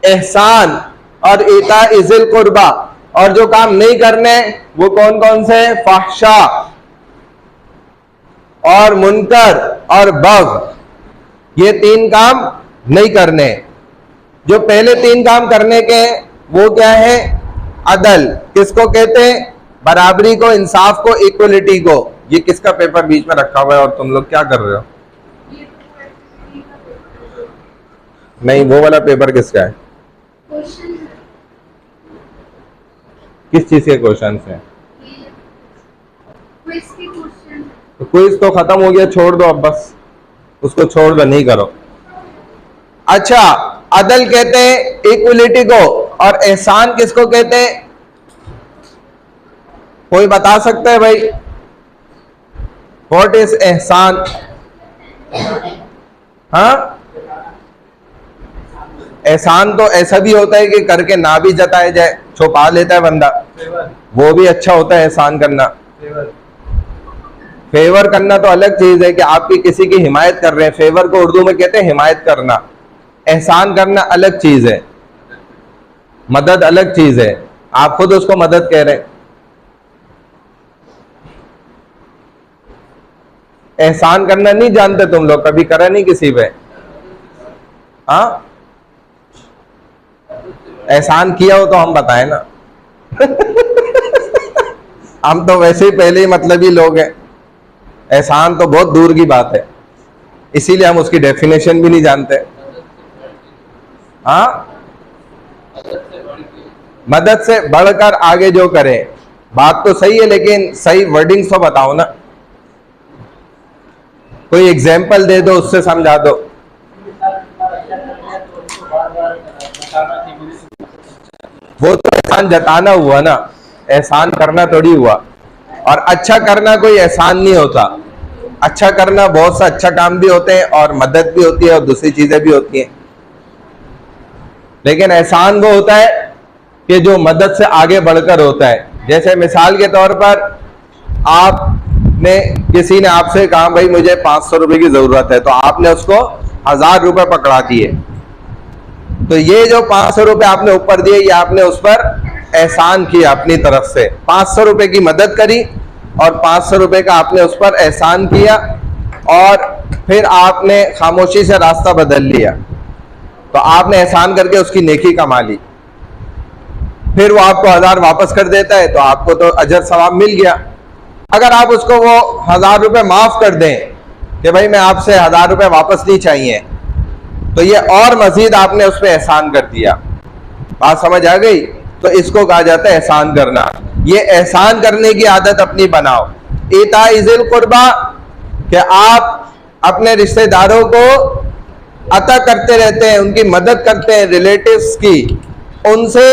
एहसान और इता इज़िल कुर्बा। और जो काम नहीं करने वो कौन कौन से? फहशा और मुनकर और बग़य। ये 3 काम नहीं करने। जो पहले 3 काम करने के हैं वो क्या है? अदल। किसको कहते हैं? बराबरी को, इंसाफ को, इक्वलिटी को। ये किसका पेपर बीच में रखा हुआ है और तुम लोग क्या कर रहे हो? नहीं, वो वाला पेपर किसका है? किस चीज के क्वेश्चन है? तो क्विज तो खत्म हो गया, छोड़ दो अब, बस उसको छोड़ दो, नहीं करो। अच्छा, अदल कहते हैं इक्वलिटी को, और एहसान किसको कहते हैं? कोई बता सकता है भाई? व्हाट इज एहसान? हाँ, एहसान तो ऐसा भी होता है कि करके ना भी जताया जाए, छुपा लेता है बंदा, वो भी अच्छा होता है एहसान करना। फेवर करना तो अलग चीज है कि आपकी किसी की हिमायत कर रहे हैं, फेवर को उर्दू में कहते हैं हिमायत करना। एहसान करना अलग चीज है, मदद अलग चीज है, आप खुद उसको मदद कह रहे हैं। एहसान करना नहीं जानते तुम लोग? कभी करा नहीं किसी पे? हाँ, एहसान किया हो तो हम बताएं ना। हम तो वैसे ही पहले ही मतलबी लोग हैं, एहसान तो बहुत दूर की बात है, इसीलिए हम उसकी डेफिनेशन भी नहीं जानते। हाँ, मदद से बढ़कर आगे जो करे, बात तो सही है, लेकिन सही वर्डिंग्स तो बताओ ना। कोई एग्जाम्पल दे दो, उससे समझा दो। वो तो एहसान जताना हुआ ना, एहसान करना थोड़ी हुआ। और अच्छा करना कोई एहसान नहीं होता। अच्छा करना बहुत सा अच्छा काम भी होते हैं, और मदद भी होती है, और दूसरी चीजें भी होती हैं। लेकिन एहसान वो होता है कि जो मदद से आगे बढ़कर होता है। जैसे मिसाल के तौर पर, आपने, किसी ने आपसे कहा भाई मुझे 500 रुपए की जरूरत है, तो आपने उसको 1000 रुपए पकड़ा दिए, तो ये जो 500 रुपए आपने ऊपर दिए, ये आपने उस पर एहसान किया अपनी तरफ से। 500 रुपए की मदद करी और 500 रुपए का आपने उस पर एहसान किया, और फिर आपने खामोशी से रास्ता बदल लिया, तो आपने एहसान करके उसकी नेकी कमा ली। फिर वो आपको 1000 वापस कर देता है, तो आपको तो अजर सवाब मिल गया। अगर आप उसको वो 1000 रुपए माफ कर दें कि भाई मैं आपसे 1000 रुपए वापस नहीं चाहिए, तो ये और मजीद आपने उस पर एहसान कर दिया। बात समझ आ गई? तो इसको कहा जाता है एहसान करना। ये एहसान करने की आदत अपनी बनाओ। इता इज़िल कुर्बा, कि आप अपने रिश्तेदारों को अता करते रहते हैं, उनकी मदद करते हैं, रिलेटिव्स की, उनसे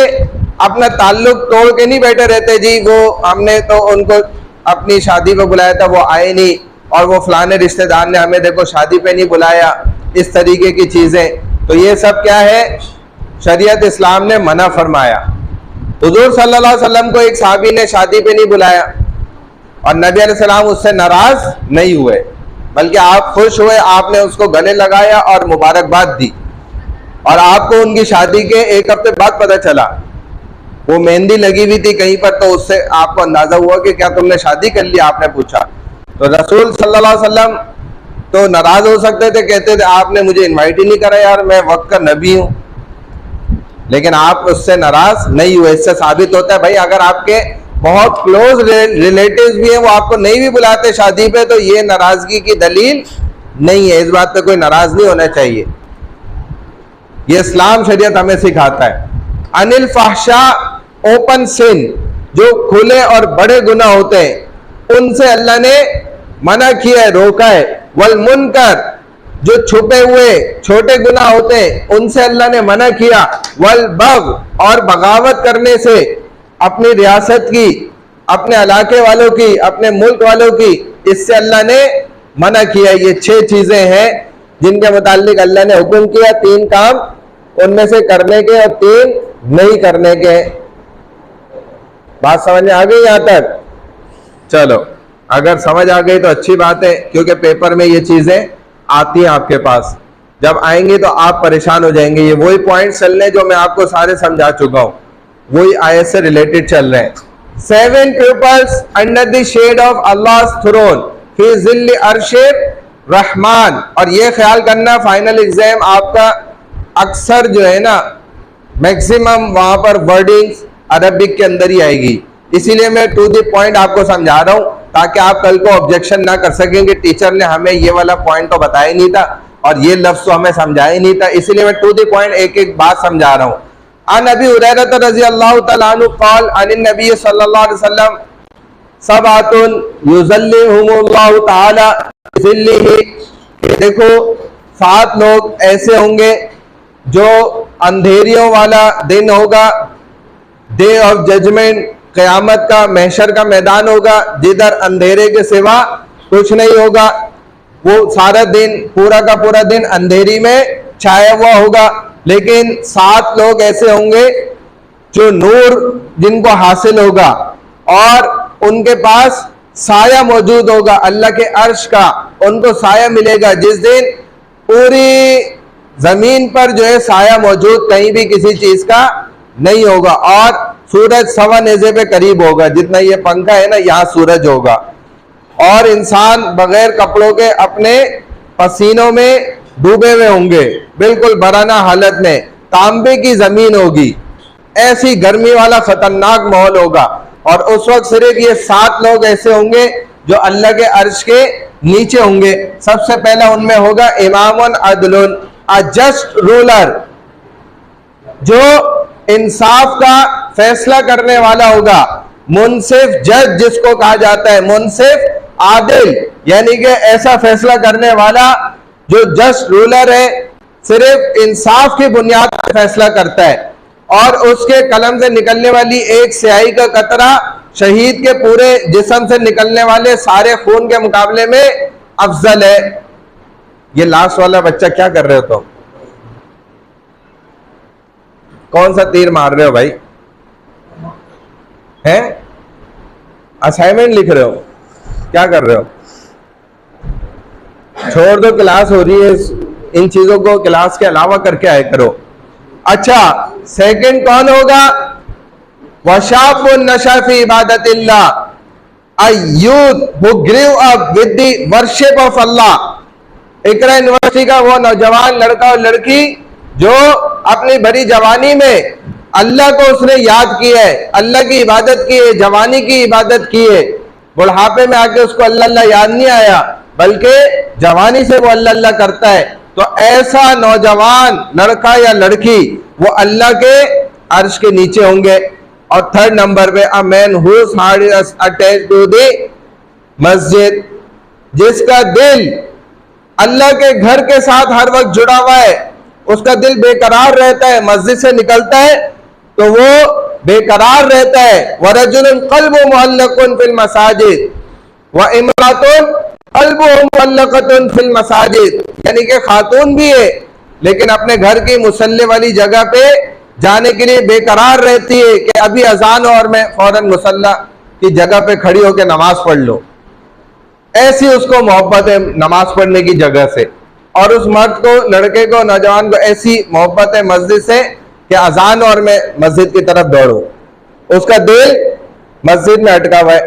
अपना ताल्लुक तोड़ के नहीं बैठे रहते, जी वो हमने तो उनको अपनी शादी पे बुलाया था, वो आए नहीं, और वो फलाने रिश्तेदार ने हमें देखो शादी पे नहीं बुलाया, इस तरीके की चीजें। तो ये सब क्या है? शरीयत इस्लाम ने मना फरमाया। हुजूर सल्लल्लाहु अलैहि वसल्लम को एक साहबी ने शादी पे नहीं बुलाया, और नबी अलैहि सलाम उससे नाराज नहीं हुए, बल्कि आप खुश हुए, आपने उसको गले लगाया और मुबारकबाद दी। और आपको उनकी शादी के 1 हफ्ते बाद पता चला, वो मेहंदी लगी हुई थी कहीं पर, तो उससे आपको अंदाजा हुआ कि क्या तुमने शादी कर ली? आपने पूछा, तो रसूल सल्लल्लाहु अलैहि वसल्लम तो नाराज हो सकते थे, कहते थे आपने मुझे इनवाइट ही नहीं करा यार, मैं वक्त का नबी हूं। लेकिन आप उससे नाराज नहीं हुए। इससे साबित होता है भाई, अगर आपके बहुत क्लोज रिलेटिव्स भी हैं, वो आपको नहीं भी बुलाते शादी पे, तो ये नाराजगी की दलील नहीं है। इस बात पे कोई नाराज नहीं होना चाहिए, ये इस्लाम शरीयत हमें सिखाता है। अनिल फाहशा ओपन सिन, जो खुले और बड़े गुनाह होते हैं उनसे अल्लाह ने मना किया है, रोका है। वल मुनकर, जो छुपे हुए छोटे गुनाह होते हैं उनसे अल्लाह ने मना किया। वल बग, और बगावत करने से, अपनी रियासत की, अपने इलाके वालों की, अपने मुल्क वालों की, इससे अल्लाह ने मना किया। ये 6 चीजें हैं जिनके मुतालिक अल्लाह ने हुक्म किया, 3 काम उनमें से करने के और 3 नहीं करने के। बात समझ में आ गई यहां तक? चलो, अगर समझ आ गई तो अच्छी बात है, क्योंकि पेपर में ये चीजें आती हैं आपके पास। जब आएंगे तो आप परेशान हो जाएंगे। ये वही पॉइंट चल रहे हैं जो मैं आपको सारे समझा चुका हूं, वही आयत से रिलेटेड चल रहे हैं। 7 peoples under the shade of Allah's throne फी ज़िल्ल अर्शिर रहमान। और ये ख्याल करना, फाइनल एग्जाम आपका अक्सर जो है ना, मैक्सिमम वहां पर वर्डिंग्स अरबिक के अंदर ही आएगी, इसीलिए मैं टू द पॉइंट आपको समझा रहा हूं, ताकि आप कल को ऑब्जेक्शन ना कर सकें कि टीचर ने हमें ये वाला पॉइंट तो बताया नहीं था और ये लफ्ज तो हमें समझाया ही नहीं था। इसीलिए मैं टू द पॉइंट एक एक बात समझा रहा हूं। अन अबी हुरैरा रज़ियल्लाहु तआला अन्हु क़ाल अन नबी सल्लल्लाहु अलैहि वसल्लम सबातुन युज़ल्लिहुमुल्लाहु तआला ज़िल्लिही। देखो, 7 लोग ऐसे होंगे जो अंधेरियों वाला दिन होगा, डे ऑफ जजमेंट, क़यामत का, महशर का मैदान होगा, जिधर अंधेरे के सिवा कुछ नहीं होगा। वो सारा दिन, पूरा का पूरा दिन अंधेरी में छाया हुआ होगा। लेकिन 7 लोग ऐसे होंगे जो नूर जिनको हासिल होगा और उनके पास साया मौजूद होगा, अल्लाह के अर्श का उनको साया मिलेगा, जिस दिन पूरी जमीन पर जो है साया मौजूद कहीं भी किसी चीज का नहीं होगा। और सूरज सवा नेज़े पे करीब होगा, जितना ये पंखा है ना, यहाँ सूरज होगा। और इंसान बगैर कपड़ों के अपने पसीनों में डूबे हुए होंगे, बिल्कुल बराना हालत में। तांबे की जमीन होगी, ऐसी गर्मी वाला खतरनाक माहौल होगा। और उस वक्त सिर्फ ये 7 लोग ऐसे होंगे जो अल्लाह के अर्श के नीचे होंगे। सबसे पहला उनमें होगा इमामुन अदलुन, अ जस्ट रूलर, जो इंसाफ का फैसला करने वाला होगा। मुनसिफ, जज जिसको कहा जाता है, मुनसिफ आदिल, यानी कि ऐसा फैसला करने वाला जो जस्ट रूलर है, सिर्फ इंसाफ की बुनियाद पर फैसला करता है। और उसके कलम से निकलने वाली एक स्याही का कतरा शहीद के पूरे जिस्म से निकलने वाले सारे खून के मुकाबले में अफजल है। ये लास्ट वाला बच्चा क्या कर रहे हो तुम? कौन सा तीर मार रहे हो भाई? हैं? असाइनमेंट लिख रहे हो? क्या कर रहे हो? छोड़ दो, क्लास हो रही है, इन चीजों को क्लास के अलावा करके आया करो। अच्छा, सेकंड कौन होगा? वशाबुन नशा फी इबादतिल्लाह, a youth who grew up with the worship of Allah. Iqra university का वो नौजवान लड़का और लड़की जो अपनी बड़ी जवानी में अल्लाह को उसने याद किया है, अल्लाह की इबादत की है, जवानी की इबादत की है। बुढ़ापे में आके उसको अल्लाह अल्लाह याद नहीं आया, बल्कि जवानी से वो अल्लाह अल्लाह करता है। तो ऐसा नौजवान लड़का या लड़की वो अल्लाह के अर्श के नीचे होंगे। और थर्ड नंबर पे a man whose heart is attached to the मस्जिद, जिसका दिल अल्लाह के घर के साथ हर वक्त जुड़ा हुआ है, उसका दिल बेकरार रहता है, मस्जिद से निकलता है तो वो बेकरार रहता है। वरजुलुन क़ल्बुहु मुअल्लक़ुन फिल मसाजिद व इमरातुन क़ल्बुहा मुअल्लक़तुन फिल मसाजिद, यानी कि खातून भी है लेकिन अपने घर की मुसल्ले वाली जगह पे जाने के लिए बेकरार रहती है कि अभी अजान हो और मैं फौरन मुसल्ला की जगह पे खड़ी होकर नमाज पढ़ लो। ऐसी उसको मोहब्बत है नमाज पढ़ने की जगह से। और उस मर्द को, लड़के को, नौजवान को ऐसी मोहब्बत है मस्जिद से कि अजान और मैं मस्जिद की तरफ दौड़ूं। उसका दिल मस्जिद में अटका हुआ है।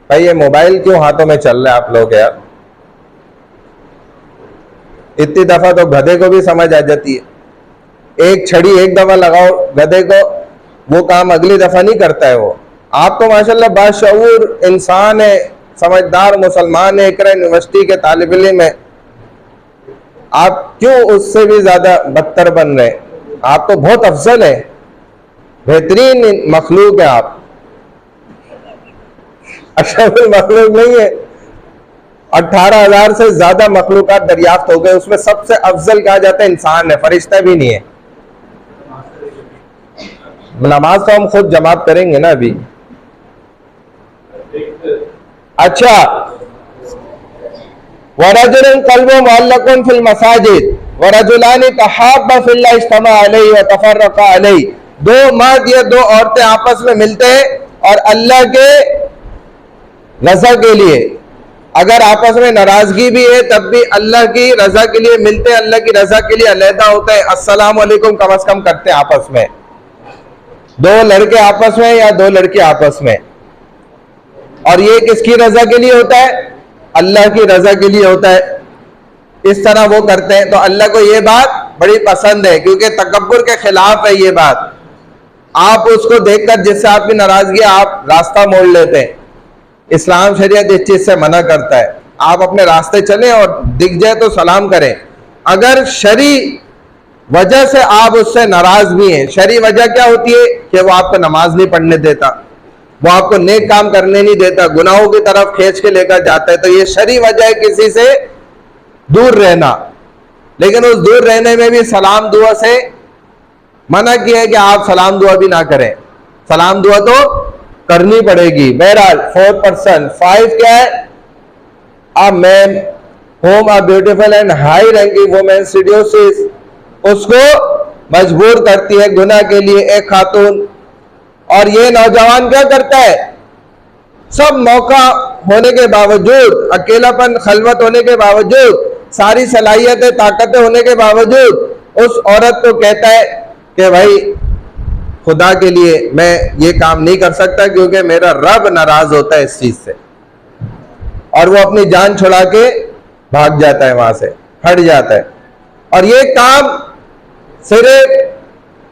भाई ये मोबाइल क्यों हाथों में चल रहा है आप लोग यार? इतनी दफा तो गधे को भी समझ आ जाती है। एक छड़ी एक दफा लगाओ गधे को, वो काम अगली दफा नहीं करता है वो। आप तो माशाल्लाह बाशऊर इंसान है, समझदार मुसलमान है, इकरा यूनिवर्सिटी के तालिब इल्म है, आप क्यों उससे भी ज्यादा बदतर बन रहे? आप तो बहुत अफजल है, बेहतरीन मखलूक है आप, अशरफुल मखलूक नहीं है। 18,000 से ज्यादा मखलूकात दरियाफ्त हो गए, उसमें सबसे अफजल कहा जाता है इंसान है, फरिश्ता भी नहीं है। नमाज तो हम खुद जमात करेंगे ना अभी। अच्छा, वरजुलन क़ल्बुहु मुअल्लक़ुन फिल मसाजिद वरजुलानि तहाब्बा फिल्लाह इज्तमा अलैहि व तफर्रक़ा अलैहि। दो मर्द या दो औरतें आपस में मिलते हैं और अल्लाह के रजा के लिए, अगर आपस में नाराजगी भी है तब भी अल्लाह की रजा के लिए मिलते हैं, अल्लाह की रजा के लिए अलहदा होता है, अस्सलाम वालेकुम कम अज कम करते हैं आपस में, दो लड़के आपस में या दो लड़के आपस में। और ये किसकी रजा के लिए होता है? अल्लाह की रजा के लिए होता है। इस तरह वो करते हैं, तो अल्लाह को ये बात बड़ी पसंद है, क्योंकि तकब्बुर के खिलाफ है ये बात। आप उसको देखकर जिससे आपकी नाराजगी आप रास्ता मोड़ लेते हैं, इस्लाम शरीयत इस चीज से मना करता है। आप अपने रास्ते चलें और दिख जाए तो सलाम करें। अगर शरी वजह से आप उससे नाराज भी हैं, शरी वजह क्या होती है कि वो आपको नमाज नहीं पढ़ने देता, वो आपको नेक काम करने नहीं देता, गुनाहों की तरफ खींच के लेकर जाता है, तो ये शरी वजह है किसी से दूर रहना। लेकिन उस दूर रहने में भी सलाम दुआ से मना किया है कि आप सलाम दुआ भी ना करें, सलाम दुआ तो करनी पड़ेगी। बहरहाल 4% 5 क्या है? A man whom a beautiful and high ranking women seduces, उसको मजबूर करती है गुनाह के लिए एक खातून। और ये नौजवान क्या करता है? सब मौका होने के बावजूद, अकेलापन खलवत होने के बावजूद, सारी सलाहियतें ताकतें होने के बावजूद उस औरत को कहता है कि भाई खुदा के लिए मैं ये काम नहीं कर सकता क्योंकि मेरा रब नाराज होता है इस चीज से, और वो अपनी जान छुड़ा के भाग जाता है, वहां से हट जाता है। और ये काम सिर्फ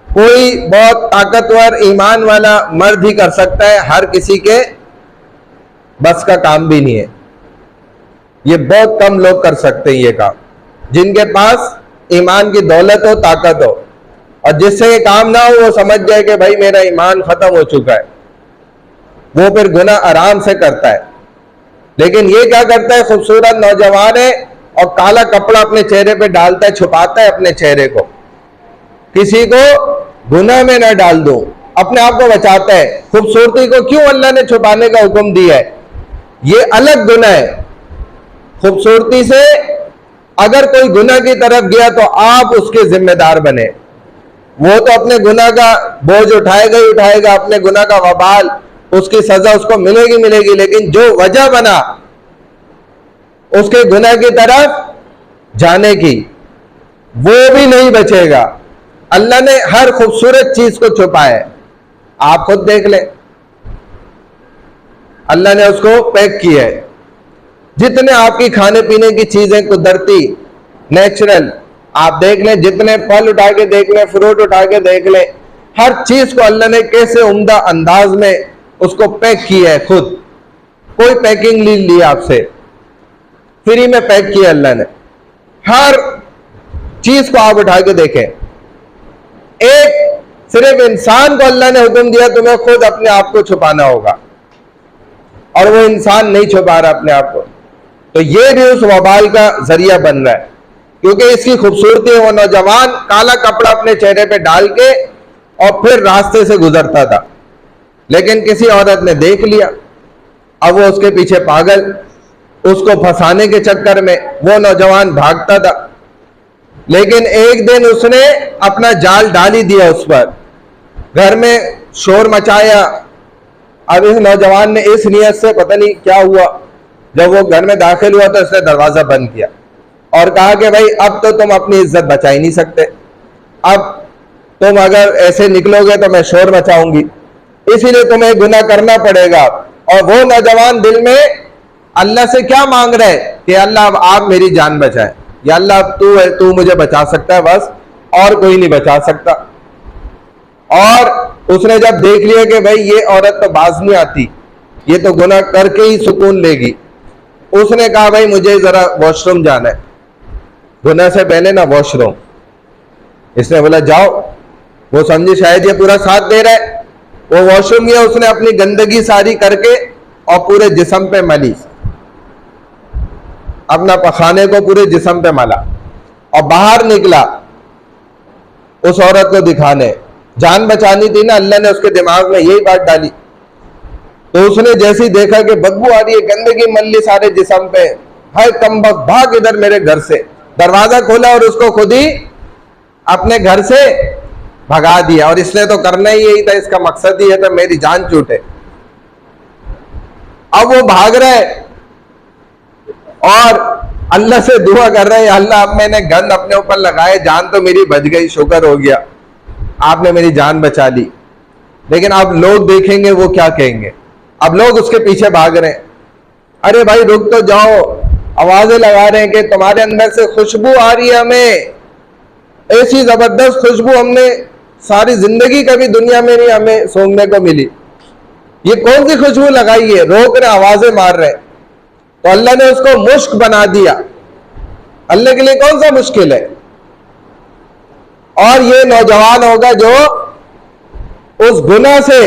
कोई बहुत ताकतवर ईमान वाला मर्द ही कर सकता है, हर किसी के बस का काम भी नहीं है। ये बहुत कम लोग कर सकते हैं ये काम, जिनके पास ईमान की दौलत हो, ताकत हो, और जिससे ये काम ना हो वो समझ जाए कि भाई मेरा ईमान खत्म हो चुका है, वो फिर गुनाह आराम से करता है। लेकिन ये क्या करता है? खूबसूरत नौजवान है और काला कपड़ा अपने चेहरे पे डालता है, छुपाता है अपने चेहरे को, किसी को गुनाह में न डाल दो, अपने आप को बचाता है। खूबसूरती को क्यों अल्लाह ने छुपाने का हुक्म दिया है? ये अलग गुनाह है। खूबसूरती से अगर कोई गुनाह की तरफ गया तो आप उसके जिम्मेदार बने, वो तो अपने गुनाह का बोझ उठाएगा ही उठाएगा, अपने गुनाह का वबाल, उसकी सजा उसको मिलेगी मिलेगी, लेकिन जो वजह बना उसके गुनाह की तरफ जाने की, वो भी नहीं बचेगा। अल्लाह ने हर खूबसूरत चीज को छुपाया है, आप खुद देख लें, अल्लाह ने उसको पैक किया है। जितने आपकी खाने पीने की चीजें कुदरती नेचुरल आप देख लें, जितने फल उठा के देख लें, फ्रूट उठा के देख लें, हर चीज को अल्लाह ने कैसे उम्दा अंदाज में उसको पैक किया है। खुद कोई पैकिंग नहीं ली आपसे, फ्री में पैक किया अल्लाह ने। हर चीज को आप उठा के देखें। एक सिर्फ इंसान को अल्लाह ने हुक्म दिया तुम्हें खुद अपने आप को छुपाना होगा, और वो इंसान नहीं छुपा रहा अपने आप को, तो ये भी उस वबाल का जरिया बन रहा है। क्योंकि इसकी खूबसूरती है, वो नौजवान काला कपड़ा अपने चेहरे पे डाल के और फिर रास्ते से गुजरता था, लेकिन किसी औरत ने देख लिया, अब वो उसके पीछे पागल, उसको फंसाने के चक्कर में वो नौजवान भागता था। लेकिन एक दिन उसने अपना जाल डाल ही दिया उस पर, घर में शोर मचाया। अब इस नौजवान ने इस नियत से, पता नहीं क्या हुआ, जब वो घर में दाखिल हुआ तो उसने दरवाजा बंद किया और कहा कि भाई अब तो तुम अपनी इज्जत बचा ही नहीं सकते, अब तुम अगर ऐसे निकलोगे तो मैं शोर मचाऊंगी, इसीलिए तुम्हें गुनाह करना पड़ेगा। और वो नौजवान दिल में अल्लाह से क्या मांग रहे कि अल्लाह अब आप मेरी जान बचाए, या अल्लाह अब तू है, तू मुझे बचा सकता है बस, और कोई नहीं बचा सकता। और उसने जब देख लिया कि भाई ये औरत तो बाज नहीं आती, ये तो गुनाह करके ही सुकून लेगी, उसने कहा भाई मुझे जरा वॉशरूम जाना है, गुनाह से पहले ना वॉशरूम। इसने बोला जाओ। वो समझे शायद ये पूरा साथ दे रहा है। वो वॉशरूम गया, उसने अपनी गंदगी सारी करके और पूरे जिस्म पे मली, अपना पखाने को पूरे जिस्म पे मला और बाहर निकला उस औरत को दिखाने। जान बचानी थी ना, अल्लाह ने उसके दिमाग में यही बात डाली। तो उसने जैसे ही देखा कि बदबू आ रही है, गंदगी मल्ली सारे जिस्म पे, हाय कमबख्त भाग इधर मेरे घर से। दरवाजा खोला और उसको खुद ही अपने घर से भगा दिया। और इसने तो करना ही यही था, इसका मकसद ही है तो मेरी जान छूटे। अब वो भाग रहा है और अल्लाह से दुआ कर रहे हैं, अल्लाह अब मैंने गन अपने ऊपर लगाए, जान तो मेरी बच गई, शुक्र हो गया, आपने मेरी जान बचा ली। लेकिन अब लोग देखेंगे वो क्या कहेंगे। अब लोग उसके पीछे भाग रहे हैं, अरे भाई रुक तो जाओ, आवाजें लगा रहे हैं कि तुम्हारे अंदर से खुशबू आ रही है, हमें ऐसी जबरदस्त खुशबू हमने सारी जिंदगी कभी दुनिया में नहीं हमें सूंघने को मिली, ये कौन सी खुशबू लगाई है। रोक रहे, आवाजें मार रहे। तो अल्लाह ने उसको मुश्क बना दिया। अल्लाह के लिए कौन सा मुश्किल है। और ये नौजवान होगा जो उस गुनाह से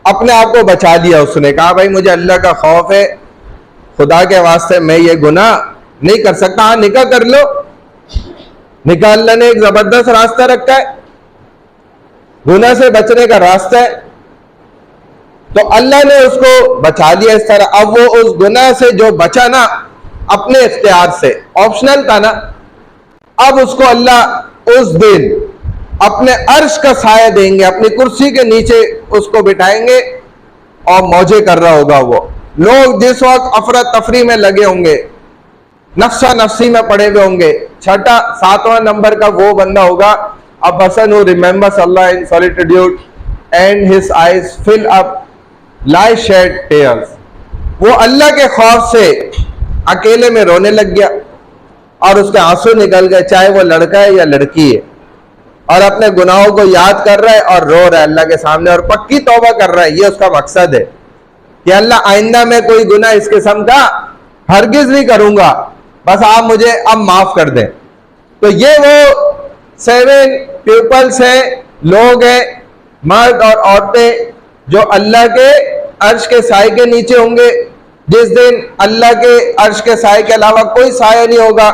अपने आप को बचा लिया। उसने कहा भाई मुझे अल्लाह का खौफ है, खुदा के वास्ते मैं ये गुनाह नहीं कर सकता। हाँ निकाह कर लो, निकाह अल्लाह ने एक जबरदस्त रास्ता रखा है, गुनाह से बचने का रास्ता है। तो अल्लाह ने उसको बचा लिया इस तरह। अब वो उस गुनाह से जो बचा ना अपने इख्तियार से, ऑप्शनल था ना, अब उसको अल्लाह उस दिन अपने अर्श का साया देंगे, अपनी कुर्सी के नीचे उसको बिठाएंगे और मौजे कर रहा होगा। वो लोग जिस वक्त अफरा तफरी में लगे होंगे, नफ्सा नफ्सी में पड़े हुए होंगे, छठा सातवां नंबर का वो बंदा होगा, a person who remembers Allah in solitude and his eyes fill up like shed tears। वो अल्लाह के खौफ से अकेले में रोने लग गया और उसके आंसू निकल गए, चाहे वो लड़का है या लड़की है, और अपने गुनाहों को याद कर रहा है और रो रहा है अल्लाह के सामने और पक्की तौबा कर रहा है। ये उसका मकसद है कि अल्लाह आइंदा में कोई गुनाह इस किस्म का हरगिज नहीं करूंगा, बस आप मुझे अब माफ कर दें। तो ये वो 7 पीपल्स हैं, लोग हैं, मर्द और औरतें, जो अल्लाह के अर्श के साए के नीचे होंगे। जिस दिन अल्लाह के अर्श के साए के अलावा कोई साया नहीं होगा।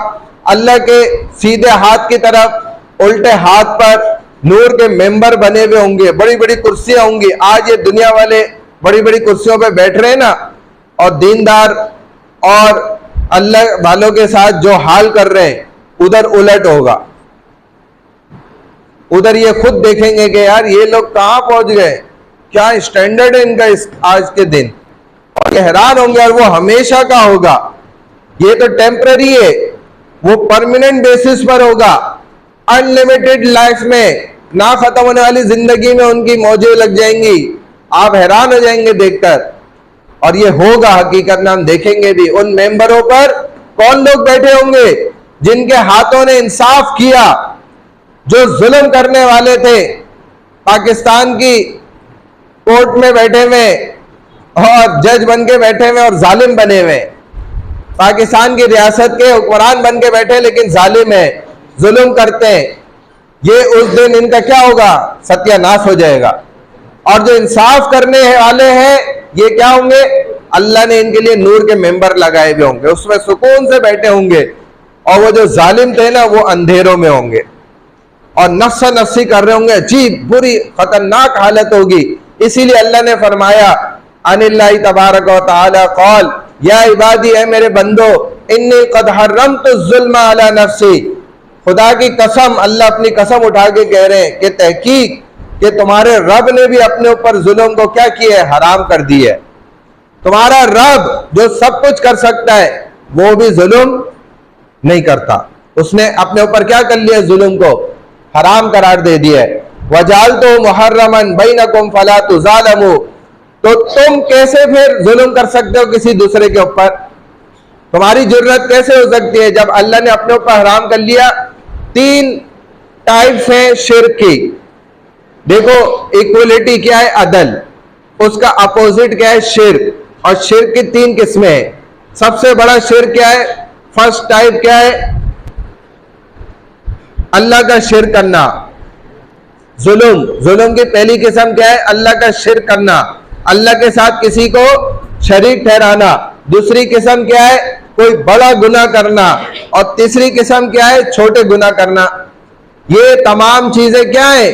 अल्लाह के सीधे हाथ की तरफ उल्टे हाथ पर नूर के मेंबर बने हुए होंगे, बड़ी बड़ी कुर्सियां होंगी। आज ये दुनिया वाले बड़ी बड़ी कुर्सियों पे बैठ रहे हैं ना, और दीनदार और अल्लाह वालों के साथ जो हाल कर रहे हैं, उधर उलट होगा। उधर ये खुद देखेंगे कि यार ये लोग कहां पहुंच गए, क्या स्टैंडर्ड है इनका इस आज के दिन, और ये हैरान होंगे। और वो हमेशा का होगा, ये तो टेम्पररी है, वो परमानेंट बेसिस पर होगा। अनलिमिटेड लाइफ में, ना खत्म होने वाली जिंदगी में उनकी मौजें लग जाएंगी, आप हैरान हो जाएंगे देखकर। और ये होगा हकीकत में, हम देखेंगे भी। उन मेंबरों पर कौन लोग बैठे होंगे, जिनके हाथों ने इंसाफ किया, जो जुल्म करने वाले थे, पाकिस्तान की कोर्ट में बैठे हुए और जज बन के बैठे हुए और जालिम बने हुए, पाकिस्तान की रियासत के हुक्मरान बन के बैठे लेकिन जालिम है, जुल्म करते हैं। ये उस दिन इनका क्या होगा, सत्यानाश हो जाएगा। और जो इंसाफ करने वाले हैं, ये क्या होंगे, अल्लाह ने इनके लिए नूर के मेंबर लगाए हुए होंगे, उसमें सुकून से बैठे होंगे। और वो जो जालिम थे ना, वो अंधेरों में होंगे और नफ्सा नफ्सी कर रहे होंगे, अजीब बुरी खतरनाक हालत होगी। इसीलिए अल्लाह ने फरमाया, अनिल्लाहि तबारक व तआला क़ाल या इबादी, ऐ मेरे बंदो, इन्नी क़द हर्रमतु ज़ुल्म अला नफ्सी। खुदा की कसम, अल्लाह अपनी कसम उठा के कह रहे हैं कि तहकीक कि तुम्हारे रब ने भी अपने ऊपर जुल्म को क्या किया है, हराम कर दिया है। तुम्हारा रब जो सब कुछ कर सकता है, वो भी जुल्म नहीं करता। उसने अपने ऊपर क्या कर लिया, जुल्म को हराम करार दे दिया है। वजालतु मुहर्रमन बैनकुम फला तुज़ालमू। तो तुम कैसे फिर जुल्म कर सकते हो किसी दूसरे के ऊपर, तुम्हारी जुर्रत कैसे हो सकती है जब अल्लाह ने अपने ऊपर हराम कर लिया। 3 टाइप्स हैं शिर्क की। देखो इक्वलिटी क्या है? अदल। उसका अपोजिट क्या है? शिर्क। और शिर्क की 3 किस्में हैं। सबसे बड़ा शिर्क क्या है? फर्स्ट टाइप क्या है? अल्लाह का शिर्क करना, जुल्म। जुल्म की पहली किस्म क्या है? अल्लाह का शिर्क करना, अल्लाह के साथ किसी को शरीक ठहराना। दूसरी किस्म क्या है? कोई बड़ा गुनाह करना। और तीसरी किस्म क्या है? छोटे गुनाह करना। ये तमाम चीजें क्या है?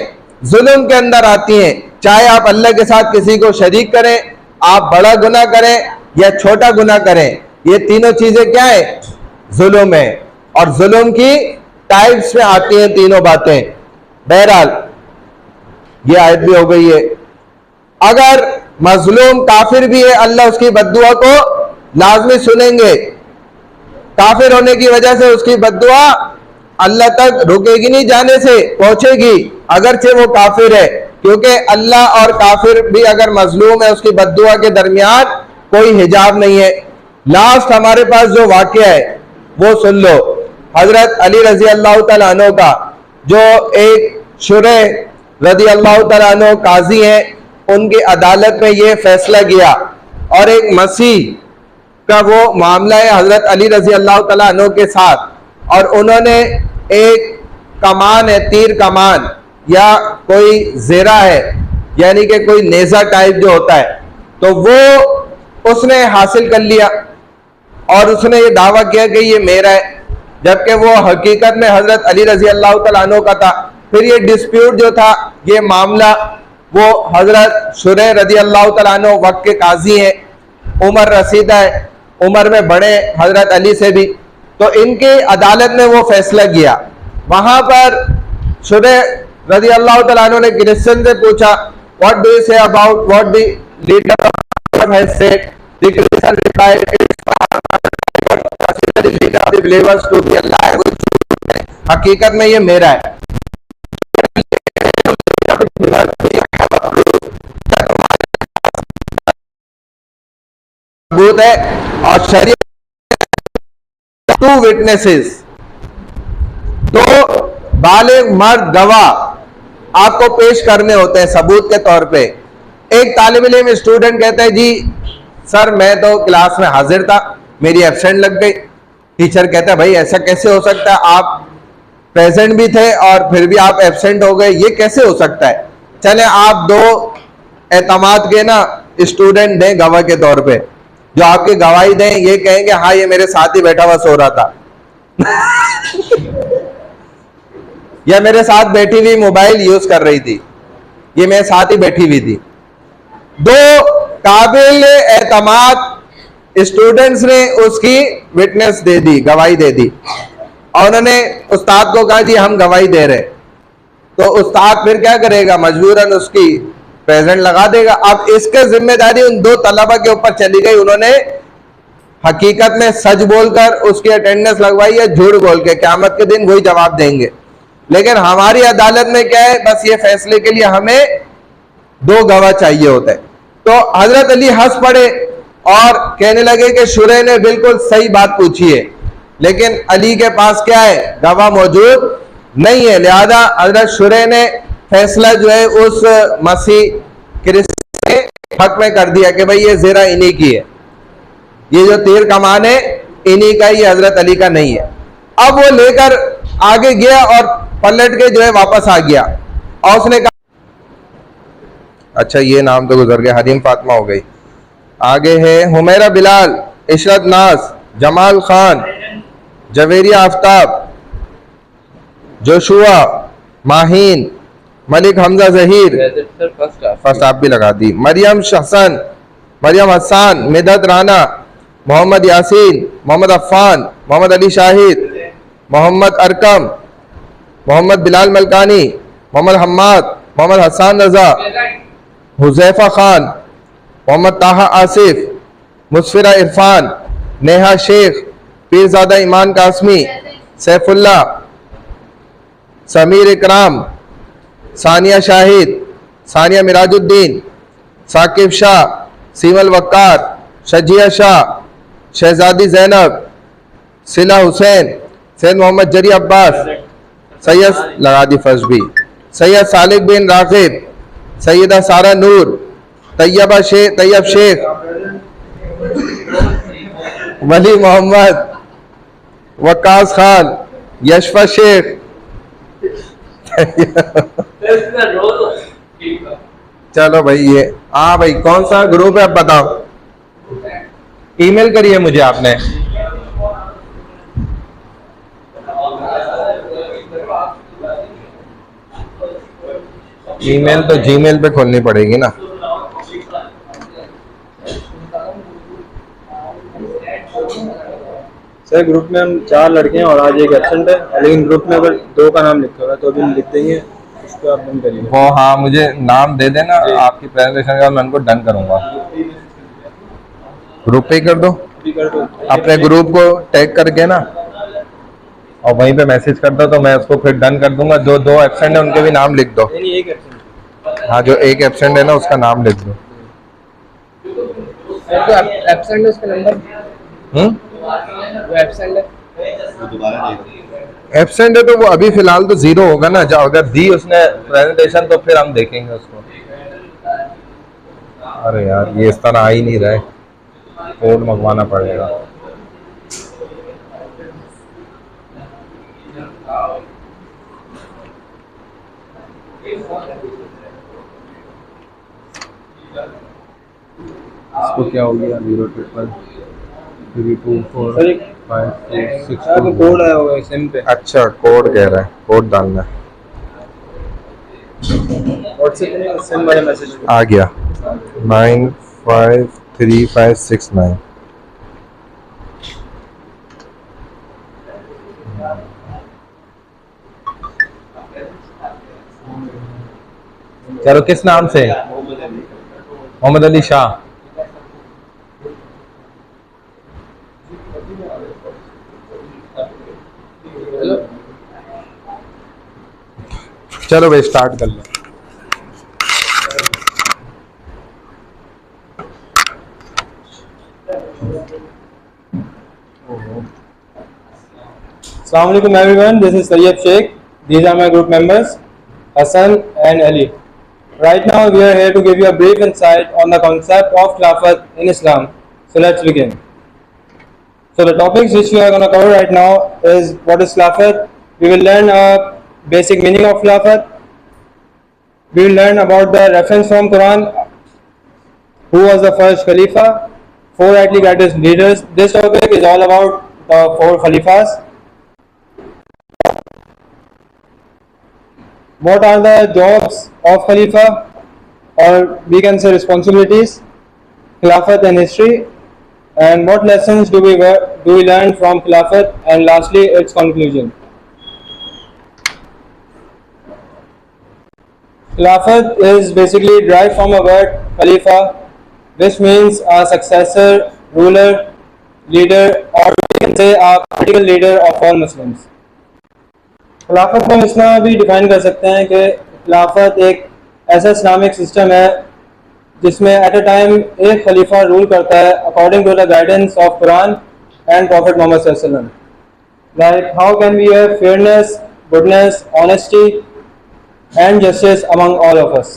जुल्म के अंदर आती हैं। चाहे आप अल्लाह के साथ किसी को शरीक करें, आप बड़ा गुनाह करें या छोटा गुनाह करें, ये तीनों चीजें क्या है? जुल्म है। और जुल्म की टाइप्स में आती हैं तीनों बातें। बहरहाल ये आयत भी हो गई है। अगर मजलूम काफिर भी है, अल्लाह उसकी बद्दुआ को लाजमी सुनेंगे। काफिर होने की वजह से उसकी बद्दुआ अल्लाह तक रुकेगी नहीं, जाने से पहुंचेगी, अगरचे वो काफिर है। क्योंकि अल्लाह और काफिर भी अगर मजलूम है, उसकी बद्दुआ के दरमियान कोई हिजाब नहीं है। लास्ट हमारे पास जो वाकया है वो सुन लो। हजरत अली रजी अल्लाह तआला अन्हु का, जो एक शुरे रजी अल्लाह तआला अन्हु काजी हैं, उनकी अदालत में ये फैसला किया। और एक मसीह का वो मामला है हजरत अली रजी अल्लाह तआला अन्हु के साथ। और उन्होंने एक कमान है, तीर कमान या कोई जेरा है, यानी कि कोई नेजा टाइप जो होता है, तो वो उसने हासिल कर लिया। और उसने ये दावा किया कि ये मेरा है, जबकि वो हकीकत में हजरत अली रजी अल्लाह तआला अन्हु का था। फिर ये डिस्प्यूट जो था, ये मामला, वो हजरत शुरे रजी अल्लाह तआला अन्हु वक्त के काजी हैं, उमर रसीदा है, उमर में बड़े हजरत अली से भी। तो इनकी अदालत ने वो फैसला किया। वहां पर शुरे रजी अल्लाह तआला अन्हु ने क्रिश्चियन से पूछा, what do you say about what the leader has said? The Christian replied, हकीकत में ये मेरा है। सबूत है। और शरीयत 2 विटनेसेस, 2 बालिग मर्द गवाह आपको पेश करने होते हैं सबूत के तौर पे। एक तालिब इल्म स्टूडेंट कहता है, जी सर मैं तो क्लास में हाजिर था, मेरी एब्सेंट लग गई। टीचर कहता है, भाई ऐसा कैसे हो सकता है? आप प्रेजेंट भी थे और फिर भी आप एब्सेंट हो गए, ये कैसे हो सकता है? चले आप 2 एतमाद के ना स्टूडेंट दें गवाह के तौर पे, जो आपकी गवाही दें, ये कहेंगे हाँ ये मेरे साथ ही बैठा हुआ सो रहा था या मेरे साथ बैठी हुई मोबाइल यूज कर रही थी, ये मेरे साथ ही बैठी हुई थी। 2 काबिल एतमाद स्टूडेंट्स ने उसकी विटनेस दे दी, गवाही दे दी। और उन्होंने उस्ताद को कहा, जी हम गवाही दे रहे। तो उस्ताद फिर क्या करेगा? मजबूरन उसकी प्रेजेंट लगा देगा। अब इसके जिम्मेदारी उन 2 तलबा के ऊपर चली गई। उन्होंने हकीकत में सच बोलकर उसकी अटेंडेंस लगवाई है, झूठ बोल के, क़यामत के दिन वही जवाब देंगे। लेकिन हमारी अदालत में क्या है? बस ये फैसले के लिए हमें 2 गवाह चाहिए होते हैं। तो हजरत अली हंस पड़े और कहने लगे कि शुरे ने बिल्कुल सही बात पूछी है, लेकिन अली के पास क्या है? गवाह मौजूद नहीं है। लिहाजा हजरत शुरे ने फैसला जो है उस मसीह क्रिश्चियन के हक में कर दिया कि भाई ये ज़ेरा इन्हीं की है, ये जो तीर कमान है इन्हीं का, ये हजरत अली का नहीं है। अब वो लेकर आगे गया और पलट के जो है वापस आ गया। और उसने कहा, अच्छा ये नाम तो गुजर गया, हरीम फातिमा हो गई। आगे है हुमैरा बिलाल, इशरत नाज, जमाल खान, जवेरिया आफ्ताब, जोशुआ, माहीन, मलिक हमजा जहीर, फर्स्ट आप भी लगा दी, मरियम हसन, मरियम हसान, मिदत राना, मोहम्मद यासीन, मोहम्मद अफ़ान, मोहम्मद अली शाहिद, मोहम्मद अरकम, मोहम्मद बिलाल मलकानी, मोहम्मद हम्माद, मोहम्मद हसान रजा, हुज़ैफा खान, मोहम्मद ताहा आसिफ, मुस्फिरा इरफान, नेहा शेख, पीरज़ादा ईमान कासमी, सैफुल्ला, समीर इकराम, सानिया शाहिद, सानिया मिराजुद्दीन, साकिब शाह, सीमल वक्कार, शजिया शाह, शहजादी जैनब, सिला हुसैन, सैयद मोहम्मद जरी अब्बास, सैयद लगा दी फर्स्ट भी, सैयद सालिक बिन रागिब, सैयदा सारा नूर, तैयब शेख, वली मोहम्मद, वकास खान, यशफा शेख। चलो भाई ये, हाँ भाई कौन सा ग्रुप है आप बताओ, ईमेल करिए मुझे आपने। ईमेल तो जीमेल पे खोलनी पड़ेगी ना। सर ग्रुप में हम 4 लड़के हैं और आज एक एब्सेंट है, लेकिन ग्रुप में अगर 2 का नाम लिखा हुआ है तो अभी हम लिख देंगे, उसको आप डन करिए। वो हाँ मुझे नाम दे देना, आपकी प्रेजेंटेशन के बाद मैं उनको डन करूंगा। ग्रुप पे ही कर दो, अभी कर दो। अपने ग्रुप को टैग करके ना, और वहीं पे मैसेज कर दो तो मैं उसको फिर डन कर दूंगा। जो 2 एब्सेंट है उनके भी नाम लिख दो। नहीं एक एब्सेंट। हाँ जो एक एब्सेंट है ना उसका नाम लिख दो। एब्सेंट है उसका नंबर, वो एब्सेंट है। एब्सेंट है तो वो अभी फिलहाल तो 0 होगा ना, जब अगर दी उसने प्रेजेंटेशन तो फिर हम देखेंगे उसको। अरे यार ये इस तरह आ ही नहीं रहा है, कोड मंगवाना पड़ेगा। इसको क्या हो गया, 03324 सर एक 5262। कोड आया होगा सिम पे। अच्छा कोड कह रहा है, कोड डालना है। व्हाट्सएप में सिम वाला मैसेज आ गया 953569। चलो किस नाम से? मोहम्मद अली शाह। चलो भाई स्टार्ट कर लो। Assalamu alaikum everyone, this is Tayyab Sheikh. These are my group members, Hassan and Ali. Right now we are here to give you a brief insight on the concept of Khilafat in Islam. So let's begin. So the topics which we are going to cover right now is what is Khilafat. We will learn a basic meaning of Khilafat. We will learn about the reference from Quran, who was the first Khalifa, 4 rightly guided leaders. This topic is all about the 4 Khalifas. What are the jobs of Khalifa, or we can say responsibilities, Khilafat and history, and what lessons do we learn from Khilafat, and lastly its conclusion. Khilafat is basically derived from a word Khalifa, which means a successor, ruler, leader, or we can say a political leader of all Muslims. खिलाफत को हम इस तरह भी define कर सकते हैं कि खिलाफत एक ऐसा इस्लामिक सिस्टम है जिसमें एट अ टाइम एक खलीफा रूल करता है according to the guidance of Quran and prophet Muhammad सल्लल्लाहु अलैहि वसल्लम. Like how can we have fairness, goodness, honesty and justice among all of us.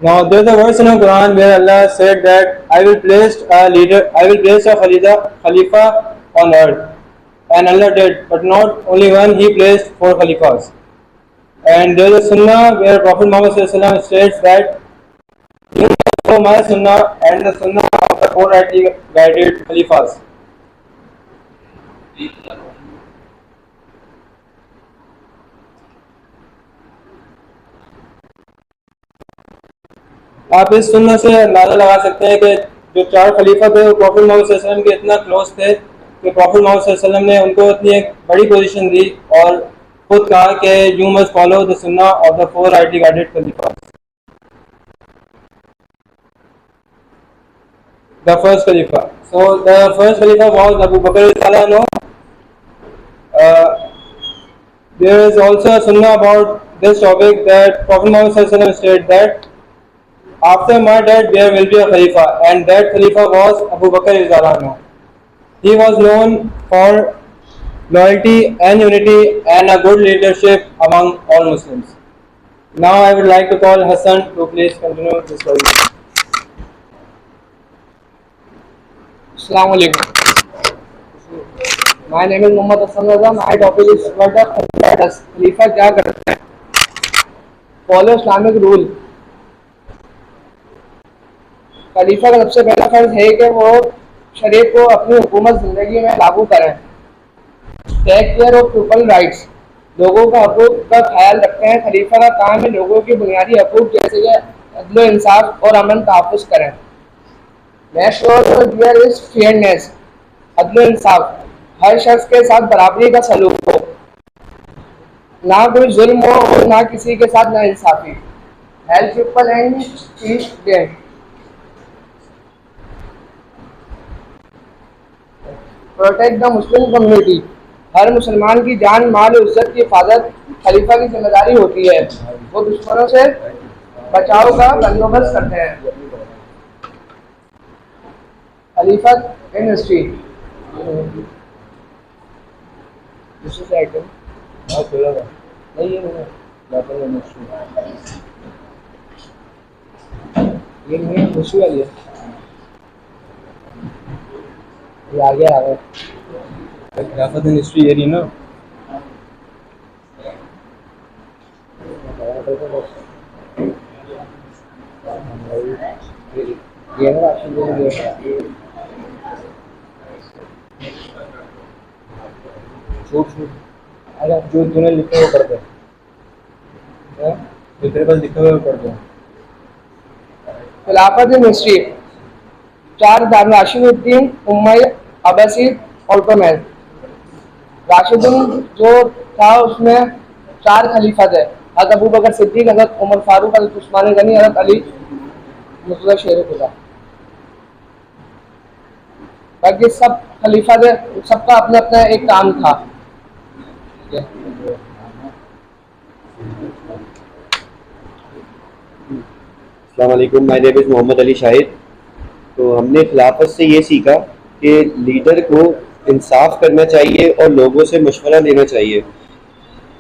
Now there is a verse in the Quran where Allah said that I will place a Khalifa on earth. And Allah did, but not only one, He placed 4 Khalifas. And there is a Sunnah where Prophet Muhammad states that you must follow my Sunnah and the Sunnah of the 4 rightly guided Khalifas. आप इस सुन्नत से अंदाज़ा लगा सकते हैं कि जो 4 खलीफा थे वो प्रॉफिट मोहम्मद सल्लल्लाहु अलैहि वसल्लम के इतना क्लोज थे कि प्रॉफिट मोहम्मद सल्लल्लाहु अलैहि वसल्लम ने उनको इतनी एक बड़ी पोजीशन दी और खुद कहा कि यू मस्ट फॉलो द सुन्ना ऑफ द 4 राइटली गाइडेड खलीफा. द फर्स्ट खलीफा. सो द फर्स्ट खलीफा वाज अबू बकर रज़ियल्लाहु अन्हु. There is also a sunnah about this topic that Prophet Muhammad sallallahu alaihi wasallam stated that after my death there will be a Khalifa, and that Khalifa was Abu Bakr radiallahu anhu. He was known for loyalty and unity, and a good leadership among all Muslims. Now I would like to call Hassan to please continue this presentation. Assalamu alaikum. My name is Muhammad Hassan Raza. My topic is what the Khalifa does. खलीफा क्या करता है? Follow Islamic rule. खलीफा का सबसे पहला फर्ज है कि वो शरीयत को अपनी हुकूमत ज़िंदगी में लागू करें. Take care of people rights. लोगों का हकूक़ का ख्याल रखते हैं. खलीफा का काम है लोगों की बुनियादी हकूक़ जैसे कि अदल इंसाफ और अमन तहफ़्फ़ुज़ करें. Make sure there is fairness. अदल इंसाफ. हर शख्स के साथ बराबरी का सलूक हो, ना कोई जुल्म हो और ना किसी के साथ नाइंसाफी. Help people and teach them. Protect the Muslim community. हर मुसलमान की जान माल और इज्जत की हिफाजत खलीफा की जिम्मेदारी होती है. वो दुश्मनों से बचाव का बंदोबस्त करते हैं. खलीफा in history. This is item. नहीं ये नहीं ये नहीं है. खुशी वाली है. ये आ गया खिलाफत इन हिस्ट्री ये नहीं ना. ये ना राशि अगर जो तूने लिखा हुआ पढ़ दे, जो तेरे पास लिखा हुआ पढ़ दे. खिलाफत इन हिस्ट्री. 4 राशिदुद्दीन, उमय्यद, अब्बासीद, ओटोमैन. राशिदुद्दीन जो था उसमें 4 खलीफा थे. हज़रत अबू बकर सिद्दीक, हज़रत उमर फारूक, हज़रत उस्मान गनी, हज़रत अली मुर्तज़ा शेर खुदा. बाकी सब खलीफा थे. सबका अपना अपना एक काम था. अस्सलाम वालेकुम. My name is Mohammad Ali Shahid. तो हमने खिलाफत से ये सीखा कि लीडर को इंसाफ करना चाहिए और लोगों से मशवरा लेना चाहिए.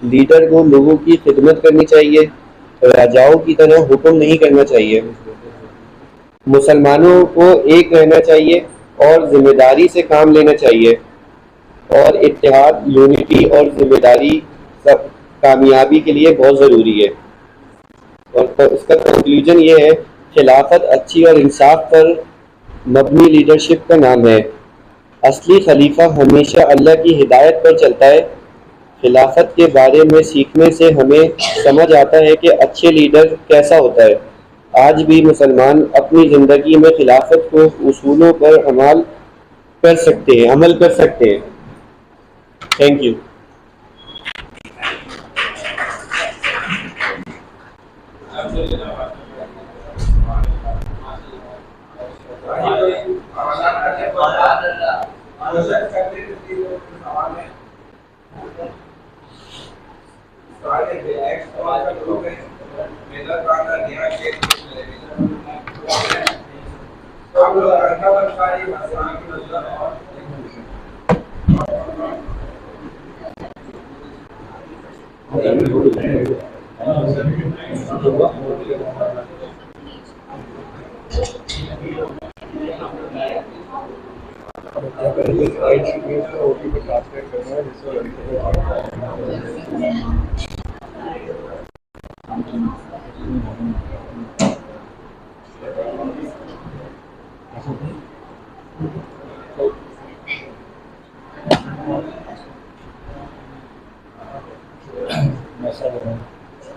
लीडर को लोगों की खिदमत करनी चाहिए, राजाओं की तरह हुक्म नहीं करना चाहिए. मुसलमानों को एक रहना चाहिए और जिम्मेदारी से काम लेना चाहिए. और इत्तेहाद, यूनिटी और जिम्मेदारी सब कामयाबी के लिए बहुत ज़रूरी है. और उसका कंक्लूजन ये है, खिलाफत अच्छी और इंसाफ पर मबनी लीडरशिप का नाम है. असली खलीफा हमेशा अल्लाह की हिदायत पर चलता है. खिलाफत के बारे में सीखने से हमें समझ आता है कि अच्छे लीडर कैसा होता है. आज भी मुसलमान अपनी ज़िंदगी में खिलाफत को उसूलों पर अमल कर सकते हैं. Thank you.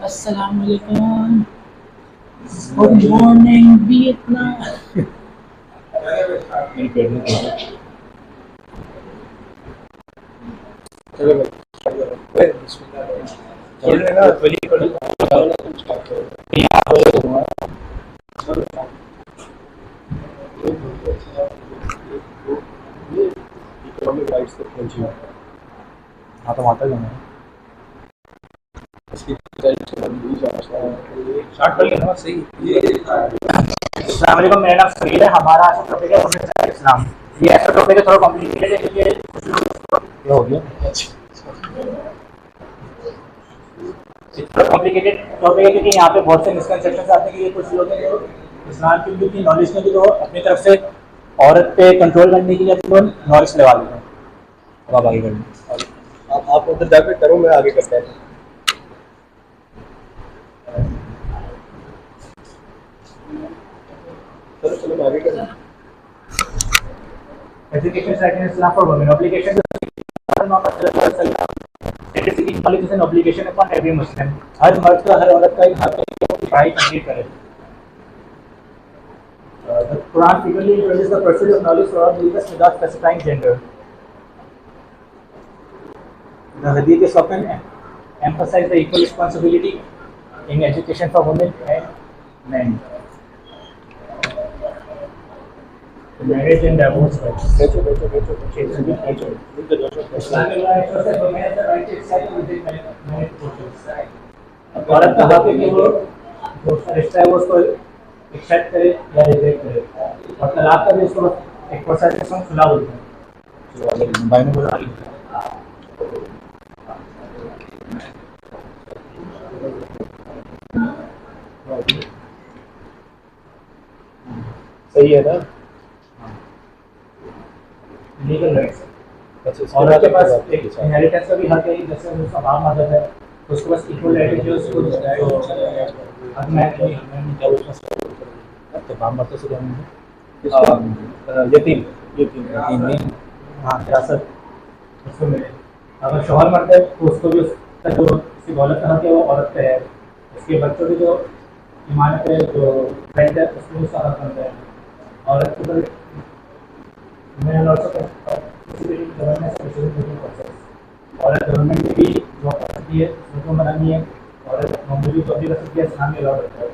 Assalamu alaikum. Good morning, Vietnam. हाँ तो माता जाना मेरा नाम फरीद है. हमारा टॉपिक है इस्लाम. ये ऐसा टॉपिक है थोड़ा कॉम्प्लिकेटेड है क्योंकि कुछ लोग हो गया कॉम्प्लिकेटेड टॉपिक है क्योंकि यहाँ पे बहुत से मिसकंसेप्शंस आते हैं कि ये कुछ लोग हैं जो इस्लाम की उनकी नॉलेज में भी तो अपनी तरफ से औरत पे कंट्रोल करने के लिए अपनी नॉलेज लगा लेते हैं। अब आप आगे करें। आप उधर जाकर करो, मैं आगे करता हूँ। चलो चलो मैं आगे कर रहा हूँ। Education right in Islam for women. Obligation knowledge is an obligation upon every Muslim. हर मर्द का हर औरत का एक हक है कि वो पढ़ाई कंप्लीट करे। The Quran frequently encourages the pursuit of knowledge for all believers without specifying gender. The Hadith is often emphasize the equal responsibility in education for women and men. Marriage and divorce rights. Islamic law ensures that women have the right to accept and reject marriage proposals. औरत का हक है कि वो जो उसका रिश्ता है वो उसको एक्सेप्ट करे या रिजेक्ट करे, और तलाक का भी उसको एक प्रोसेस खुला होता है। भाई ने बोला सही है ना? Legal rights. औरत के पास एक इनहेरिटेंस का भी हक है, जैसे उसका बाप मदद है तो उसके पास इक्वल राइट है उसको हक में क्या उसका बाप मदद से यतीम में हाँ विरासत उसको मिले। अगर शौहर मरता है तो उसको भी उसका जो उसकी दौलत का हक है वो औरत पे है। उसके बच्चों की जो इमानत है जो रेंट है उसको उसका हक बनता है। औरत के ऊपर मैं also और गवर्नमेंट में भी जॉब कर सकती है, उसको बनानी है, और नौकरी भी जॉब भी कर सकती है, इस्लाम में अलाउ रहता है।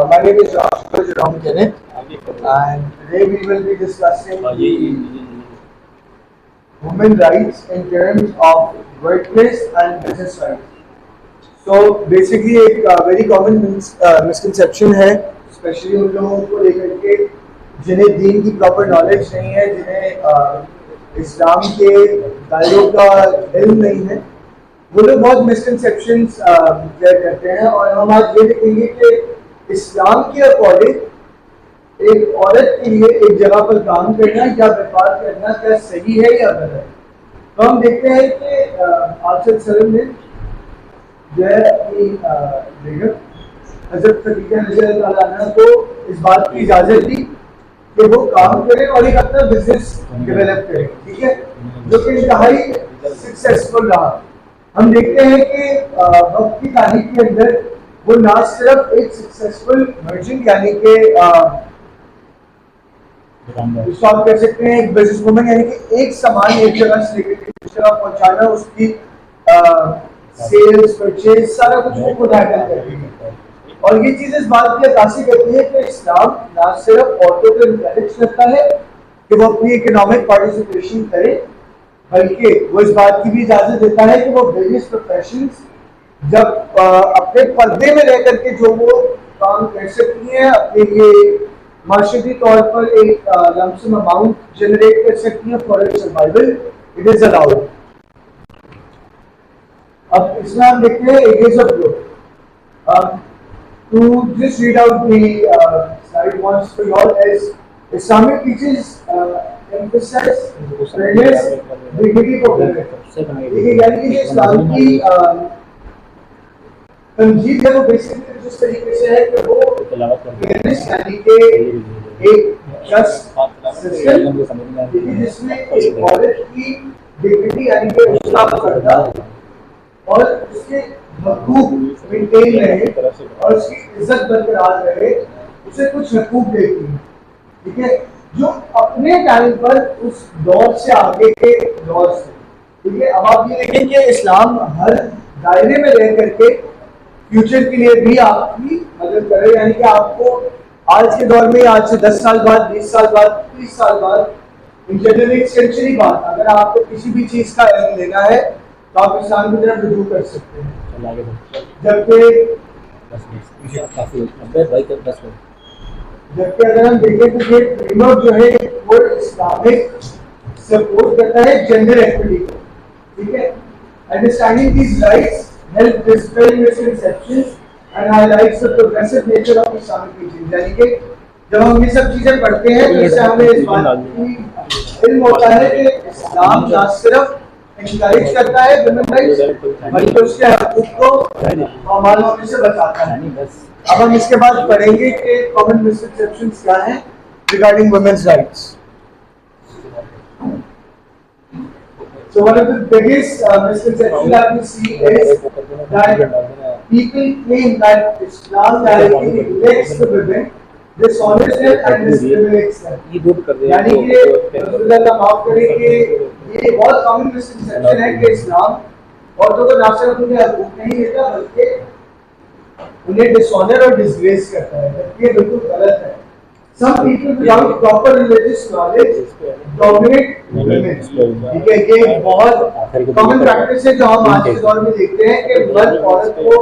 My name is Josh Ram Kenneth, and today we will be discussing women rights in terms of workplace and business rights. तो बेसिकली एक वेरी कॉमन मिसकंसेप्शन है, स्पेशली उन लोगों को लेकर के जिन्हें दीन की प्रॉपर नॉलेज नहीं है, जिन्हें इस्लाम के दायरों का इल्म नहीं है, वो लोग बहुत मिसकंसेप्शंस क्लियर करते हैं। और हम आज ये देखेंगे कि इस्लाम के अकॉर्डिंग एक औरत के लिए एक जगह पर काम करना या व्यापार करना क्या सही है या गलत। तो हम देखते हैं कि आर्शद सलम ने जो है अपनी बेगम हज़रत खदीजा रज़ियल्लाहु अन्हा को इस बात की इजाज़त दी कि वो काम करें और एक अपना बिजनेस डेवलप करें, ठीक है, जो कि इंतहाई सक्सेसफुल रहा। हम देखते हैं कि वक्त की तारीख के अंदर वो ना सिर्फ एक सक्सेसफुल मर्चेंट यानी कि आप कह सकते हैं एक बिजनेस वुमन, यानी कि एक सामान एक जगह से लेकर दूसरी जगह पहुंचाना, उसकी सेल्स परचेज सारा कुछ वो खुद हैंडल करती है। और ये चीज़ इस बात की अक्कासी करती है कि इस्लाम ना सिर्फ औरतों को इनकरेज करता है कि वो अपनी इकोनॉमिक पार्टिसिपेशन करें, बल्कि वो इस बात की भी इजाज़त देता है कि वो बिजनेस प्रोफेशंस जब अपने पर्दे में रह करके जो वो काम कर सकती हैं, अपने लिए माशरती तौर पर एक लमसम अमाउंट जनरेट कर सकती हैं for survival, it is allowed. अब इसमें हम देखते हैं areas of growth. To just read out the slide once for you all, as Islamic teaches emphasize fairness, dignity for women. देखिए यानी कि इस्लाम की तंजीद है वो बेसिकली जिस तरीके से है कि वो फेयरनेस यानी कि एक जस्ट सिस्टम जिसमें एक औरत की डिग्निटी यानी कि उसका पर्दा और उसके हकूक मेंटेन रहे और उसकी इज्जत बरकरार रहे, उसे कुछ हकूक देती है, ठीक है, जो अपने टाइम पर उस दौर से आगे के दौर से, ठीक है। अब आप ये देखें कि इस्लाम हर दायरे में रह करके फ्यूचर के लिए भी आपकी मदद करे, यानी कि आपको आज के दौर में आज से 10 साल बाद, 20 साल बाद, 30 साल बाद, इन जनरल एक सेंचुरी बाद अगर आपको किसी भी चीज़ का इल्म लेना है तो आप इस्लाम की तरफ रुजू कर सकते हैं। जबकि जबकि अगर हम देखें तो ये फ्रेमवर्क जो है वो इस्लामिक सपोर्ट करता है जेंडर इक्विटी को, ठीक है। Understanding these rights help dispel misconceptions and highlights the progressive nature of Islamic teaching. यानी कि जब हम ये सब चीजें पढ़ते हैं तो इससे हमें इस बात की इल्म होता है कि इस्लाम ना सिर्फ इंकरेज करता है वुमेन राइट्स बल्कि उसके हकूक को पामाल होने से बचाता है। अब हम इसके बाद पढ़ेंगे कि कॉमन मिसकंसेप्शंस क्या हैं regarding women's rights. So one of the biggest misconceptions that we see is that people claim that Islam directly neglects the women, dishonors them and discriminates them. यानी कि रसूलुल्लाह का माफ करें कि ये बहुत कॉमन मिसकंसेप्शन है कि इस्लाम औरतों को ना सिर्फ उनके हकूक नहीं देता बल्कि उन्हें डिसऑनर और डिसग्रेस करता है, जबकि ये बिल्कुल गलत है। Some people without proper religious knowledge dominate women. ठीक है, ये बहुत कॉमन प्रैक्टिस है जो हम आज के दौर में देखते हैं कि मर्द औरत को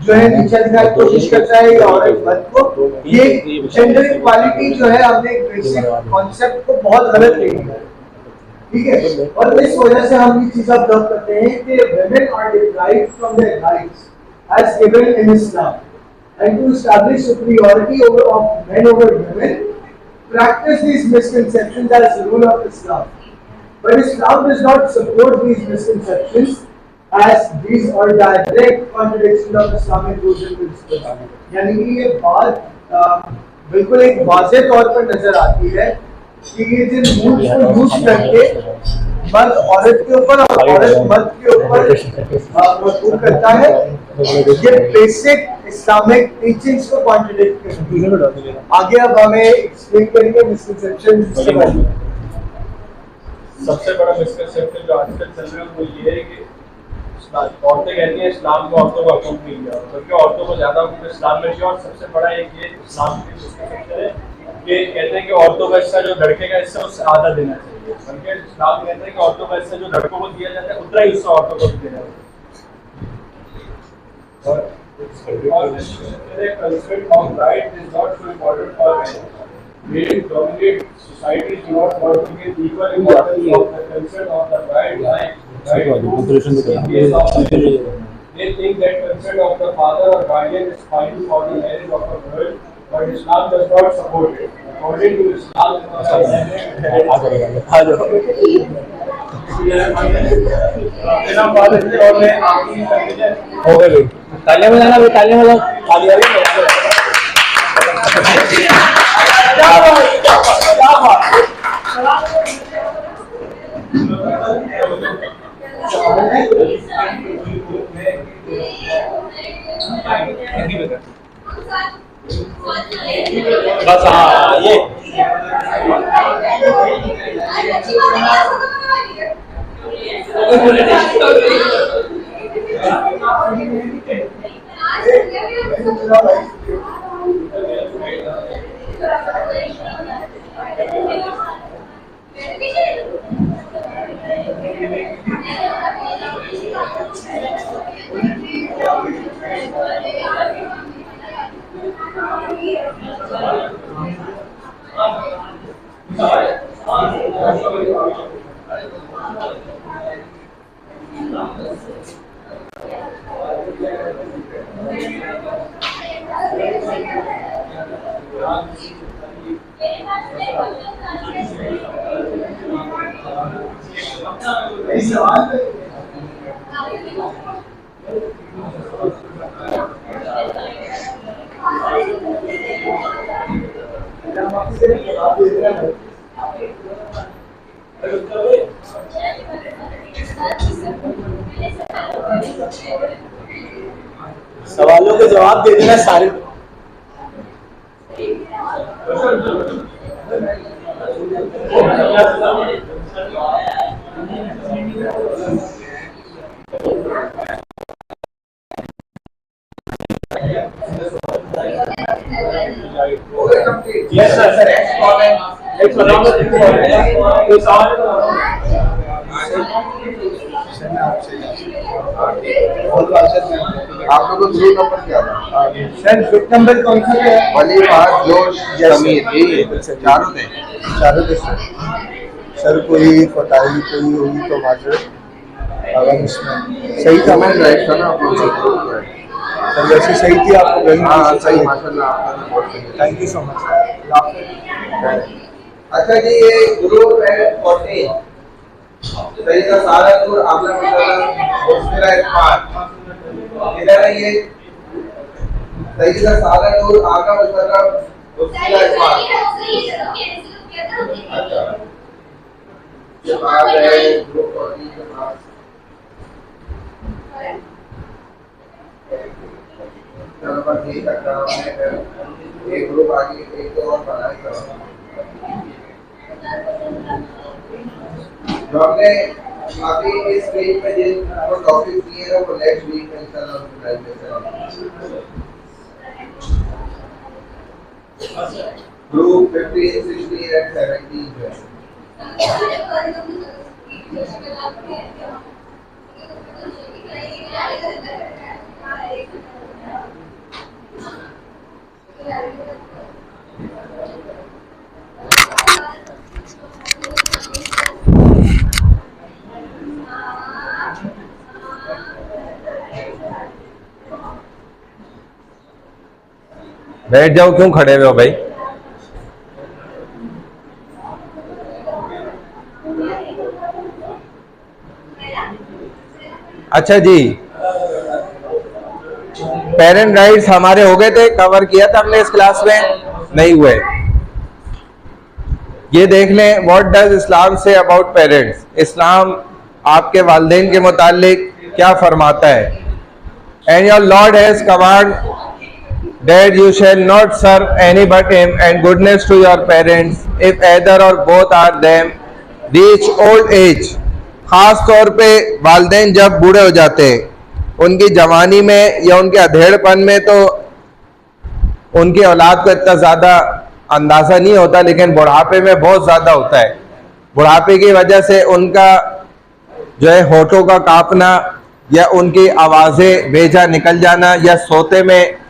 जो है नीचा दिखाने की कोशिश करता है या औरत मर्द को। ये जेंडर इक्वालिटी जो है हमने एक बेसिक कॉन्सेप्ट को बहुत गलत ले लिया है, ठीक है। और इस वजह से हम ये चीज ऑब्जर्व करते हैं कि women are deprived from their rights as given in Islam. And to establish superiority of men over women, practice these misconceptions as the rule of Islam. But Islam does not support these misconceptions as these are direct contradictions of Islamic rules and principles. यानी कि ये बात बिल्कुल एक वाज़ेह तौर पर नजर आती है कि ये जिन रूल्स को यूज करके मर्द औरत के ऊपर और औरत मर्द के ऊपर मजबूर करता है, ये बेसिक इस्लामिक टीचिंग्स को कॉन्ट्रडिक्ट करती है। आगे अब हमें एक्सप्लेन करेंगे मिसकंसेप्शन के बारे में। सबसे बड़ा मिसकंसेप्शन जो आजकल चल रहा है वो ये है कि औरतें कहती हैं इस्लाम को औरतों को हकूक मिल गया, बल्कि औरतों को ज्यादा हकूक इस्लाम में दिया। और सबसे बड़ा एक ये इस्लाम की मिसकंसेप्शन है कि कहते हैं कि औरतों का हिस्सा जो लड़के का हिस्सा उससे आधा देना चाहिए, बल्कि इस्लाम कहते हैं कि औरतों का हिस्सा जो लड़कों को दिया जाता है उतना ही हिस्सा औरतों को देना चाहिए। Concept of right is not so important for men. Male dominate societies do not want to give equal importance of the consent of the bride like right in case of they think that consent of the father or guardian is final for the marriage of a girl, but Islam does not support it. According to Islam, तालियां बजाना भाई, तालियां बजाओ, तालियां बस। हाँ ये सवालों के जवाब दे देना सारे। Yes, sir. Next one. आप लोग को ग्रुप नंबर क्या था? सर ग्रुप नंबर कौन सा है? वली, फहद, जोश, समीर, ये चारों थे। चारों के सर कोई कोताही कोई होगी तो माजरत, अगर इसमें सही था, मैं राइट था ना आप लोग से? सर वैसे सही थी आपको वही। हाँ सही, माशाल्लाह आपका बहुत सही है। Thank you so much. अच्छा जी, ये ग्रुप है 14 सही का सारा दूर आपने मतलब उसमें इस्मार इधर है, ये सही का सारा दूर आगा मतलब उसमें इस्मार। अच्छा ये बात है ग्रुप 14 के पास। चलो बस यही तक काम है, फिर एक ग्रुप आगे एक तो और बनाई करो। जो हमने अभी इस वीक में जिन टॉपिक दिए हैं वो नेक्स्ट वीक में इंशाल्लाह उनको ड्राइव करेंगे। ग्रुप 15, 16 and 17 जो है बैठ जाओ, क्यों खड़े हुए हो भाई? अच्छा जी, पेरेंट राइट्स हमारे हो गए थे, कवर किया था हमने इस क्लास में, नहीं हुए। ये देख लें, what does Islam say about parents. इस्लाम आपके वालिदैन के मुतालिक क्या फरमाता है? And your Lord has command that you shall not serve any but him, and goodness to your parents if either or both are them reach old age। खास तौर पे वालिदैन जब बूढ़े हो जाते हैं, उनकी जवानी में या उनके अधेड़पन में तो उनकी औलाद को इतना ज़्यादा अंदाज़ा नहीं होता, लेकिन बुढ़ापे में बहुत ज़्यादा होता है। बुढ़ापे की वजह से उनका जो है होठों का कांपना या उनकी आवाज़ें बेजा निकल जाना या सोते में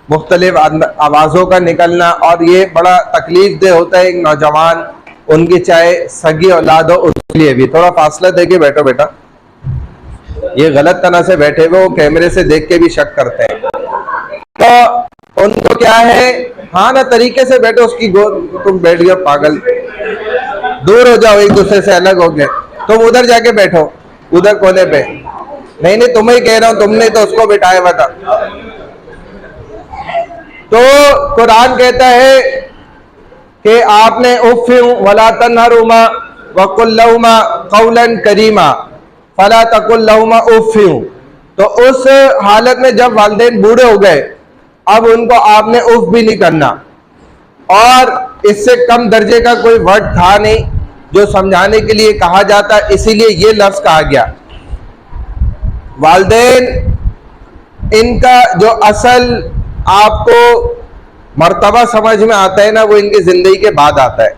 मुख्तलिफ आवाज़ों का निकलना, और ये बड़ा तकलीफ दे होता है एक नौजवान, उनकी चाहे सगी औलाद हो उसके लिए भी। थोड़ा फासला दे के बैठो बेटा, ये गलत तरह से बैठे हुए वो कैमरे से देख के भी शक करते हैं, तो उनको क्या है, हाँ ना तरीके से बैठो, उसकी गोद तुम बैठ गए पागल, दूर हो जाओ, एक दूसरे से अलग हो गए, तुम उधर जाके बैठो, उधर कोने पे। नहीं नहीं तुम्हें कह रहा हूं, तुमने तो उसको बिठाया हुआ था। तो कुरान कहता है कि आपने उफ़्फ़ियु वला तन्हरुमा वक़ुल लहुमा क़ौलन करीमा फला तक़ुल लहुमा उफ़्फ़ियु। तो उस हालत में जब वालिदैन बूढ़े हो गए, अब उनको आपने उफ़ भी नहीं करना, और इससे कम दर्जे का कोई वर्ड था नहीं जो समझाने के लिए कहा जाता, इसीलिए ये लफ्ज़ कहा गया। वालिदैन इनका जो असल आपको मर्तबा समझ में आता है ना, वो इनकी ज़िंदगी के बाद आता है।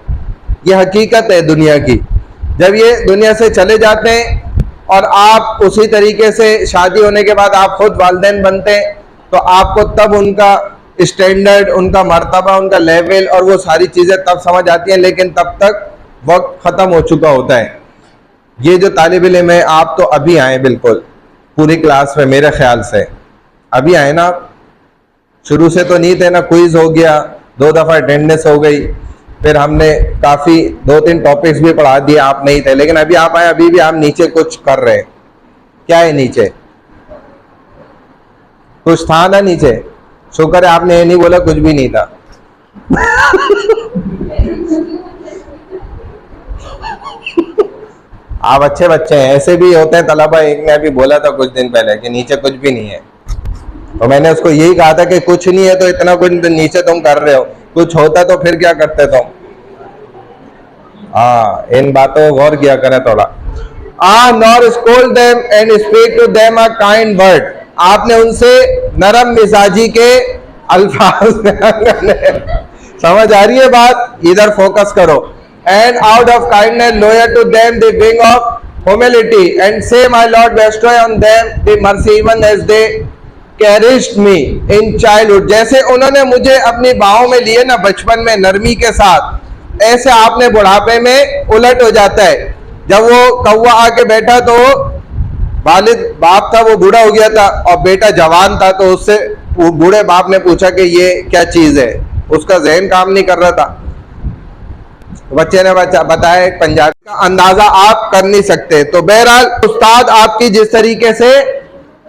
ये हकीकत है दुनिया की। जब ये दुनिया से चले जाते हैं और आप उसी तरीके से शादी होने के बाद आप खुद वालिदैन बनते हैं, तो आपको तब उनका स्टैंडर्ड, उनका मर्तबा, उनका लेवल और वो सारी चीज़ें तब समझ आती हैं, लेकिन तब तक वक्त ख़त्म हो चुका होता है। ये जो तालिब इल्म है, आप तो अभी आए बिल्कुल पूरी क्लास में, मेरे ख्याल से अभी आए ना, शुरू से तो नहीं थे ना। क्विज हो गया, 2 दफ़ा अटेंडेंस हो गई, फिर हमने काफ़ी 2-3 टॉपिक्स भी पढ़ा दिए, आप नहीं थे, लेकिन अभी आप आए, अभी भी आप नीचे कुछ कर रहे हैं। क्या है नीचे? कुछ था ना नीचे? शुक्र है आपने ये नहीं बोला कुछ भी नहीं था। आप अच्छे बच्चे हैं, ऐसे भी होते हैं तलबा। एक ने अभी बोला था कुछ दिन पहले कि नीचे कुछ भी नहीं है, तो मैंने उसको यही कहा था कि कुछ नहीं है तो इतना कुछ नीचे तुम कर रहे हो, कुछ होता तो फिर क्या करते तुम? हाँ, इन बातों को गौर किया करें थोड़ा। Nor scold them and speak to them a kind word. आपने उनसे नरम मिजाजी के अल्फाज समझ आ रही है बात? इधर फोकस करो। And out of kindness lower to them the wing of humility, and say, My Lord, bestow on them the mercy even as they cherished me in childhood. जैसे उन्होंने मुझे अपनी बाहों में लिए ना बचपन में नरमी के साथ, ऐसे आपने बुढ़ापे में उलट हो जाता है। जब वो कौवा आके बैठा तो वालिद बाप था वो बूढ़ा हो गया था और बेटा जवान था, तो उससे वो बूढ़े बाप ने पूछा कि ये क्या चीज है, उसका ज़हन काम नहीं कर रहा था। बच्चे ने बताया एक पंजाबी का अंदाजा आप कर नहीं सकते। तो बहरहाल उस्ताद आपकी जिस तरीके से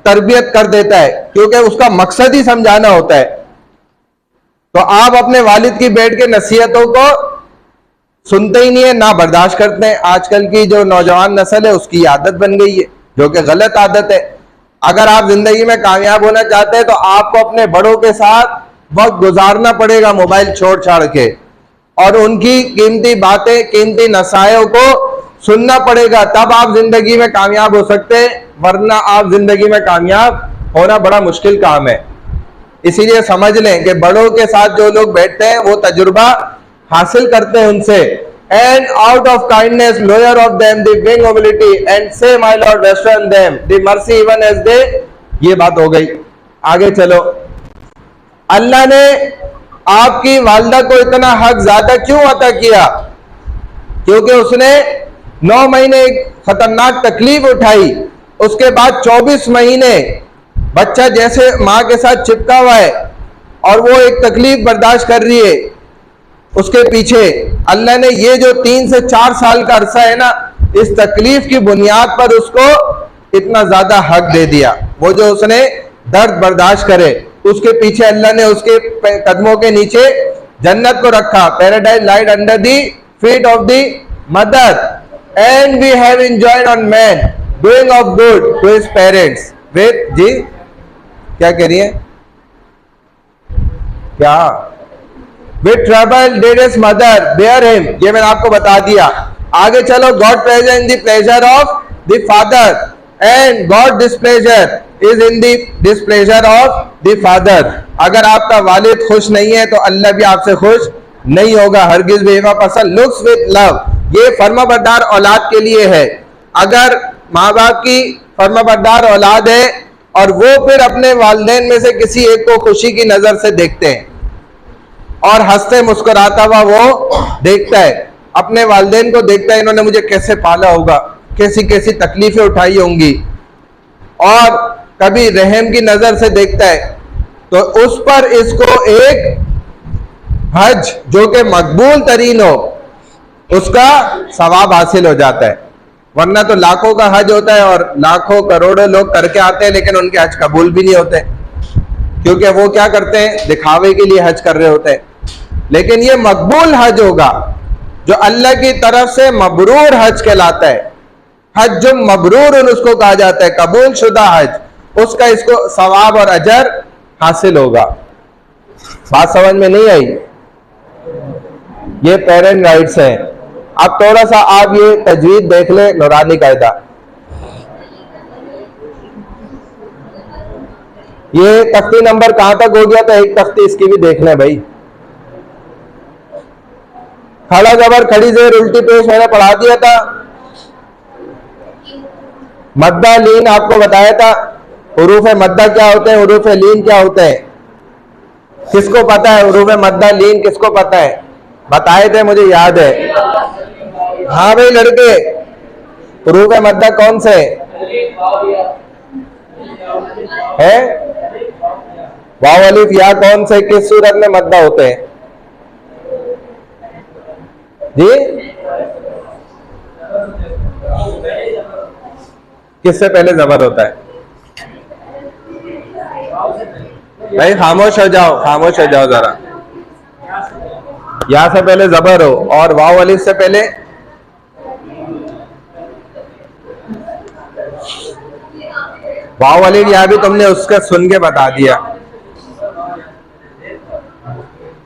तरबियत कर देता है, क्योंकि उसका मकसद ही समझाना होता है, तो आप अपने वालिद की बैठ के नसीहतों को सुनते ही नहीं है, ना बर्दाश्त करते हैं। आजकल की जो नौजवान नस्ल है उसकी आदत बन गई है, जो कि गलत आदत है। अगर आप जिंदगी में कामयाब होना चाहते हैं तो आपको अपने बड़ों के साथ वक्त गुजारना पड़ेगा, मोबाइल छोड़ छाड़ के, और उनकी कीमती बातें, कीमती नसायों को सुनना पड़ेगा, तब आप जिंदगी में कामयाब हो सकते हैं, वरना आप जिंदगी में कामयाब होना बड़ा मुश्किल काम है। इसीलिए समझ लें कि बड़ों के साथ जो लोग बैठते हैं वो तजुर्बा हासिल करते हैं उनसे। And out of kindness lower of them the wing humility and say my lord bestow on them the mercy even as they। ये बात हो गई। आगे चलो, अल्लाह ने आपकी वालिदा को इतना हक ज्यादा क्यों अता किया? क्योंकि उसने 9 महीने एक खतरनाक तकलीफ उठाई, उसके बाद 24 महीने बच्चा जैसे माँ के साथ चिपका हुआ है और वो एक तकलीफ बर्दाश्त कर रही है, उसके पीछे अल्लाह ने ये जो 3 से 4 साल का अरसा है ना, इस तकलीफ की बुनियाद पर उसको इतना ज्यादा हक दे दिया। वो जो उसने दर्द बर्दाश्त करे, उसके पीछे अल्लाह ने उसके कदमों के नीचे जन्नत को रखा। Paradise lies under the feet of the mother and we have enjoined on man doing of good to his parents with जी। क्या कह रही है? क्या? With trouble did his mother bear him. ये मैंने आपको बता दिया। आगे चलो, God pleasure in the pleasure of the father and God displeasure is in the displeasure of the father. अगर आपका वालिद खुश नहीं है तो अल्लाह भी आपसे खुश नहीं होगा। हरगिज बेवा पसंद लुक्स विद लव, ये फर्माबरदार औलाद के लिए है। अगर माँ बाप की फर्माबरदार औलाद है और वो फिर अपने वालिदैन में से किसी एक को खुशी की नजर से देखते हैं और हंसते मुस्कुराता हुआ वो देखता है, अपने वालिदैन को देखता है, इन्होंने मुझे कैसे पाला होगा, कैसी कैसी तकलीफें उठाई होंगी, और कभी रहम की नजर से देखता है, तो उस पर इसको एक हज जो कि मकबूल तरीन हो उसका सवाब हासिल हो जाता है। वरना तो लाखों का हज होता है और लाखों करोड़ों लोग करके आते हैं, लेकिन उनके हज कबूल भी नहीं होते, क्योंकि वो क्या करते हैं, दिखावे के लिए हज कर रहे होते हैं। लेकिन ये मकबूल हज होगा जो अल्लाह की तरफ से मबरूर हज कहलाता है। हज जो मबरूर उसको कहा जाता है, कबूल शुदा हज, उसका इसको सवाब और अजर हासिल होगा। बात समझ में नहीं आई? ये पेरेंट राइट्स हैं। अब थोड़ा सा आप ये तजवीद देख ले, नूरानी कायदा। ये तख्ती नंबर कहां तक हो गया था? एक तख्ती इसकी भी देख लें भाई। खड़ा जबर खड़ी जेर उल्टी पेश मैंने पढ़ा दिया था। मद्दा लीन आपको बताया था। हुरूफ मद्दा क्या होते हैं, हुरूफ लीन क्या होते हैं? किसको पता है हुरूफ मद्दा लीन? किसको पता है? बताए थे, मुझे याद है। हाँ भाई लड़के, हुरूफ मद्दा कौन से है? वाव अलिफ या कौन से किस सूरत में मद्दा होते हैं जी? किससे पहले जबर होता है? भाई खामोश हो जाओ, खामोश हो जाओ जरा। या से पहले जबर हो और वाव अलिफ से पहले वाव अलिफ या भी तुमने उसका सुन के बता दिया।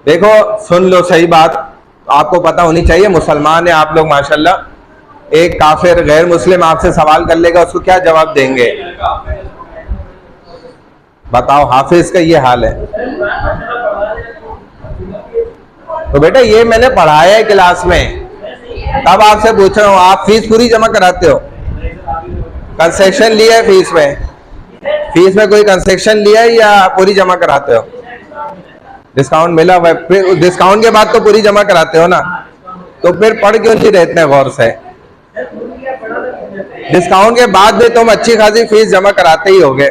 देखो सुन लो, सही बात आपको पता होनी चाहिए। मुसलमान है आप लोग माशाल्लाह। एक काफिर गैर मुस्लिम आपसे सवाल कर लेगा, उसको क्या जवाब देंगे? बताओ, हाफिज का ये हाल है। तो बेटा ये मैंने पढ़ाया है क्लास में, तब आपसे पूछ रहा हूँ, आप फीस पूरी जमा कराते हो? कंसेशन लिया है फीस में? फीस में कोई कंसेशन लिया है या पूरी जमा कराते हो? डिस्काउंट मिला हुआ है, फिर डिस्काउंट के बाद तो पूरी जमा कराते हो ना, तो फिर पढ़ क्यों नहीं रहे इतने गौर से? डिस्काउंट के बाद भी तुम अच्छी खासी फीस जमा कराते ही होगे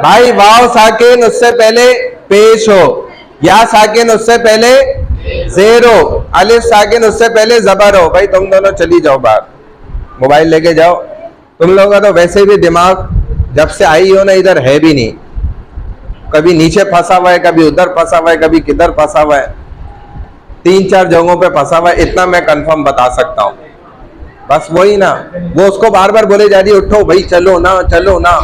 भाई। वाव साकिन उससे पहले पेश हो, या साकिन उससे पहले जेर हो, अलिफ साकिन उससे पहले जबर हो। भाई तुम दोनों चली जाओ बाहर, मोबाइल लेके जाओ। तुम लोगों का तो वैसे भी दिमाग जब से आई हो ना इधर है भी नहीं, कभी नीचे फंसा हुआ है, कभी उधर फंसा हुआ है, कभी किधर फंसा हुआ है, 3-4 जगहों पे फंसा हुआ है, इतना मैं कंफर्म बता सकता हूँ। बस वही ना, वो उसको बार बार बोले जा रही उठो भाई, चलो ना चलो ना,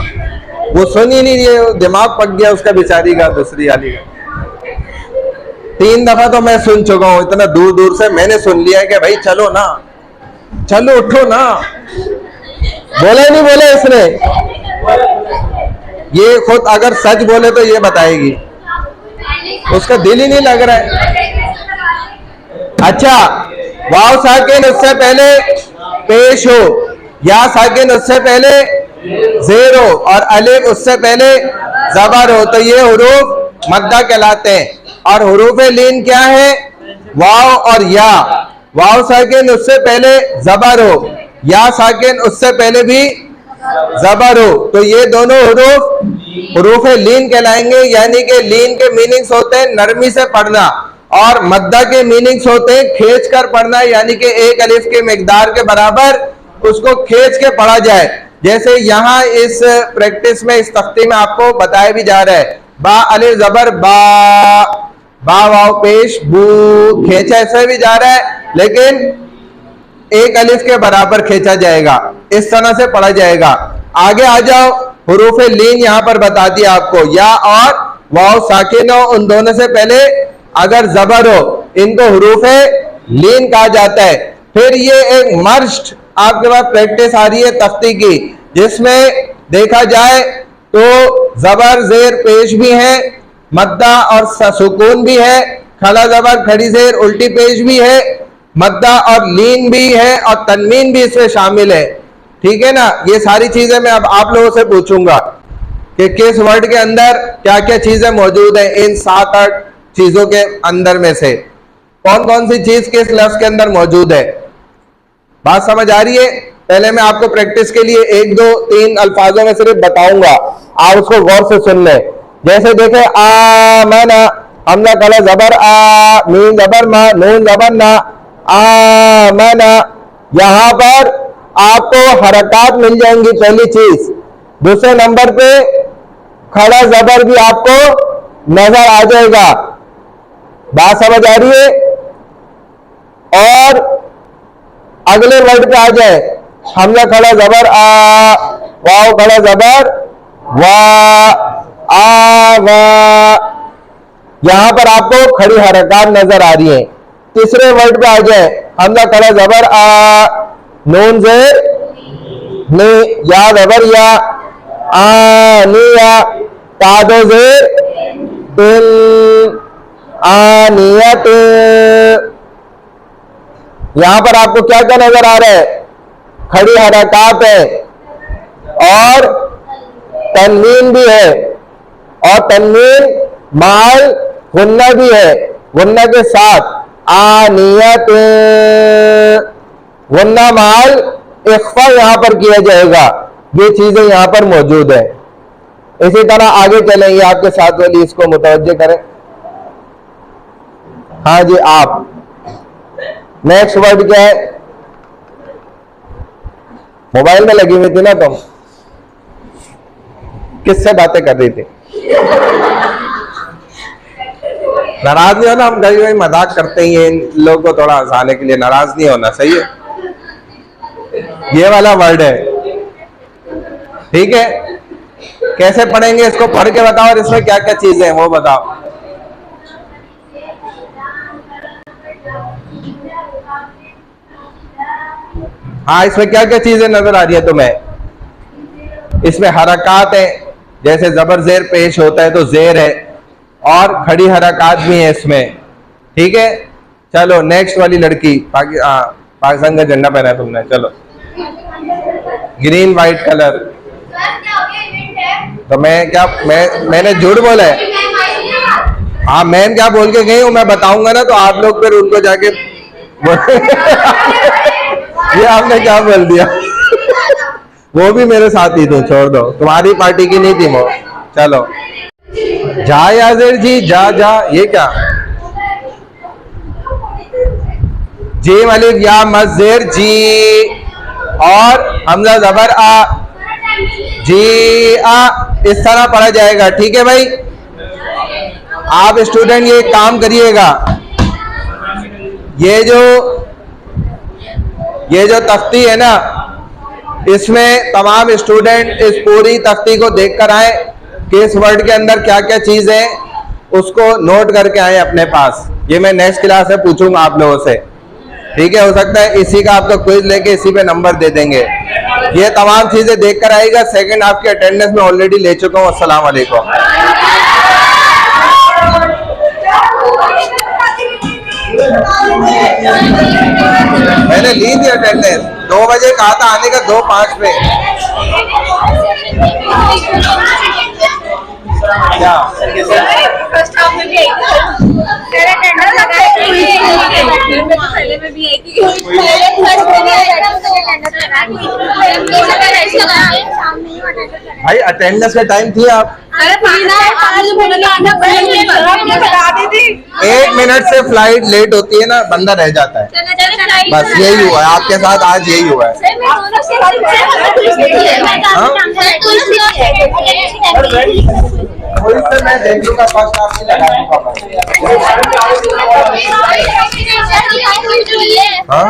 वो सुन ही नहीं रही, दिमाग पक गया उसका बेचारी का, दूसरी वाली का। 3 दफा तो मैं सुन चुका हूँ, इतना दूर दूर से मैंने सुन लिया है कि भाई चलो ना, चलो उठो ना। बोले नहीं बोले इसने? ये खुद अगर सच बोले तो ये बताएगी, उसका दिल ही नहीं लग रहा है। अच्छा, वाव साकिन उससे पहले पेश हो, या साकिन उससे पहले जेर हो, और अलिफ उससे पहले जबर हो, तो ये हुरूफ मद्दा कहलाते हैं। और हुरूफ लीन क्या है? वाव और या। वाव साकिन उससे पहले जबर हो, या साकिन उससे पहले भी जबर हो, तो ये दोनों हुरूफ लीन कहलाएंगे। यानी कि लीन के मीनिंग्स होते हैं नरमी से पढ़ना, और मद्दा के मीनिंग्स होते हैं खींच कर पढ़ना, यानी कि एक अलिफ के मिकदार के बराबर उसको खींच के पढ़ा जाए। जैसे यहाँ इस प्रैक्टिस में, इस तख्ती में आपको बताया भी जा रहा है, बा अलिफ जबर बा, बा वाव पेश बू, खींचा ऐसे भी जा रहा है, लेकिन एक अलिफ के बराबर खींचा जाएगा, इस तरह से पढ़ा जाएगा। आगे आ जाओ, हुरूफ लीन यहाँ पर बता दिया आपको, या और वाव साकिन हो, उन दोनों से पहले अगर जबर हो, इनको हुरूफ लीन कहा जाता है। फिर ये एक मर्ज्ड आपके पास प्रैक्टिस आ रही है तख्ती की, जिसमें देखा जाए तो जबर जेर पेश भी है, मद्दा और सुकून भी है, खड़ा जबर खड़ी जेर उल्टी पेश भी है, मद्दा और लीन भी है, और तनवीन भी इसमें शामिल है। ठीक है ना? ये सारी चीजें मैं अब आप लोगों से पूछूंगा कि किस वर्ड के अंदर क्या क्या चीजें मौजूद है। इन 7-8 चीजों के अंदर में से कौन कौन सी चीज किस लफ्ज के अंदर मौजूद है? बात समझ आ रही है? पहले मैं आपको प्रैक्टिस के लिए 1, 2, 3 अल्फाजों में सिर्फ बताऊंगा, आप उसको गौर से सुन लें। जैसे देखे, आ मना, हमला कला जबर आ, मीन जबर मा, नून जबर ना, आ मना। यहां पर आपको हरकत मिल जाएंगी, पहली चीज। दूसरे नंबर पे खड़ा जबर भी आपको नजर आ जाएगा। बात समझ आ रही है? और अगले वर्ड पे आ जाए, हमला खड़ा जबर आ, वाव खड़ा जबर वा, आ वा। यहां पर आपको खड़ी हरकत नजर आ रही है। तीसरे वर्ड पे आ जाए, हमला खड़ा जबर आ, नून जेर नी, या जबर या, आ निया, तादो जेर तिल, आनियत। यहां पर आपको क्या क्या नजर आ रहा है? खड़ी हरकत है, और तनवीन भी है, और तनवीन माल गुन्ना भी है, गुन्ना के साथ आनियत, गुन्ना माल इख्फा यहां पर किया जाएगा। ये चीजें यहां पर मौजूद है। इसी तरह आगे चलेंगे, आपके साथ वाली इसको मुतवज्जे करें। हाँ जी, आप नेक्स्ट वर्ड क्या है? मोबाइल में लगी हुई थी ना तुम, किससे बातें कर रही थी? नाराज नहीं होना, हम कभी कभी मजाक करते ही हैं, इन लोगों को थोड़ा हंसाने के लिए। नाराज नहीं होना, सही है? ये वाला वर्ड है, ठीक है? कैसे पढ़ेंगे इसको? पढ़ के बताओ, और इसमें क्या क्या चीजें हैं वो बताओ। हाँ, इसमें क्या क्या चीजें नजर आ रही है तुम्हें? इसमें हरकत है, जैसे जबर जेर पेश होता है तो जेर है, और खड़ी हरकत भी है इसमें। ठीक है, चलो नेक्स्ट वाली लड़की, पाकिस्तान का झंडा पहना है तुमने, चलो ग्रीन वाइट कलर। तो मैंने झूठ बोला है? हाँ मैम क्या बोल के गई हूँ, मैं बताऊंगा ना तो आप लोग फिर उनको जाके ये आपने क्या बोल दिया? वो भी मेरे साथ ही थे, छोड़ दो, तुम्हारी पार्टी की नहीं थी वो। चलो जा याजिर जी, जा जा। ये क्या? जी मालिक या मस्जिर जी, और हमजा जबर आ, जी आ, इस तरह पढ़ा जाएगा, ठीक है भाई? आप स्टूडेंट ये काम करिएगा, ये जो तख्ती है ना, इसमें तमाम स्टूडेंट इस पूरी तख्ती को देख कर आए कि इस वर्ड के अंदर क्या क्या चीज है, उसको नोट करके आए अपने पास। ये मैं नेक्स्ट क्लास में पूछूंगा आप लोगों से, ठीक है? हो सकता है इसी का आपका क्विज लेके इसी पे नंबर दे देंगे। ये तमाम चीजें देख कर आएगा। सेकंड आपकी अटेंडेंस में ऑलरेडी ले चुका हूँ। अस्सलाम वालेकुम। मैंने ली थी अटेंडेंस, 2 बजे कहा था आने का, 2:05 पे। क्या भाई अटेंडेंस का टाइम थी आप? 1 मिनट से फ्लाइट लेट होती है ना, बंदा रह जाता है। बस यही हुआ है आपके साथ, आज यही हुआ है। मैं देख लूंगा, फर्स्ट आपकी लगा दूंगा। हाँ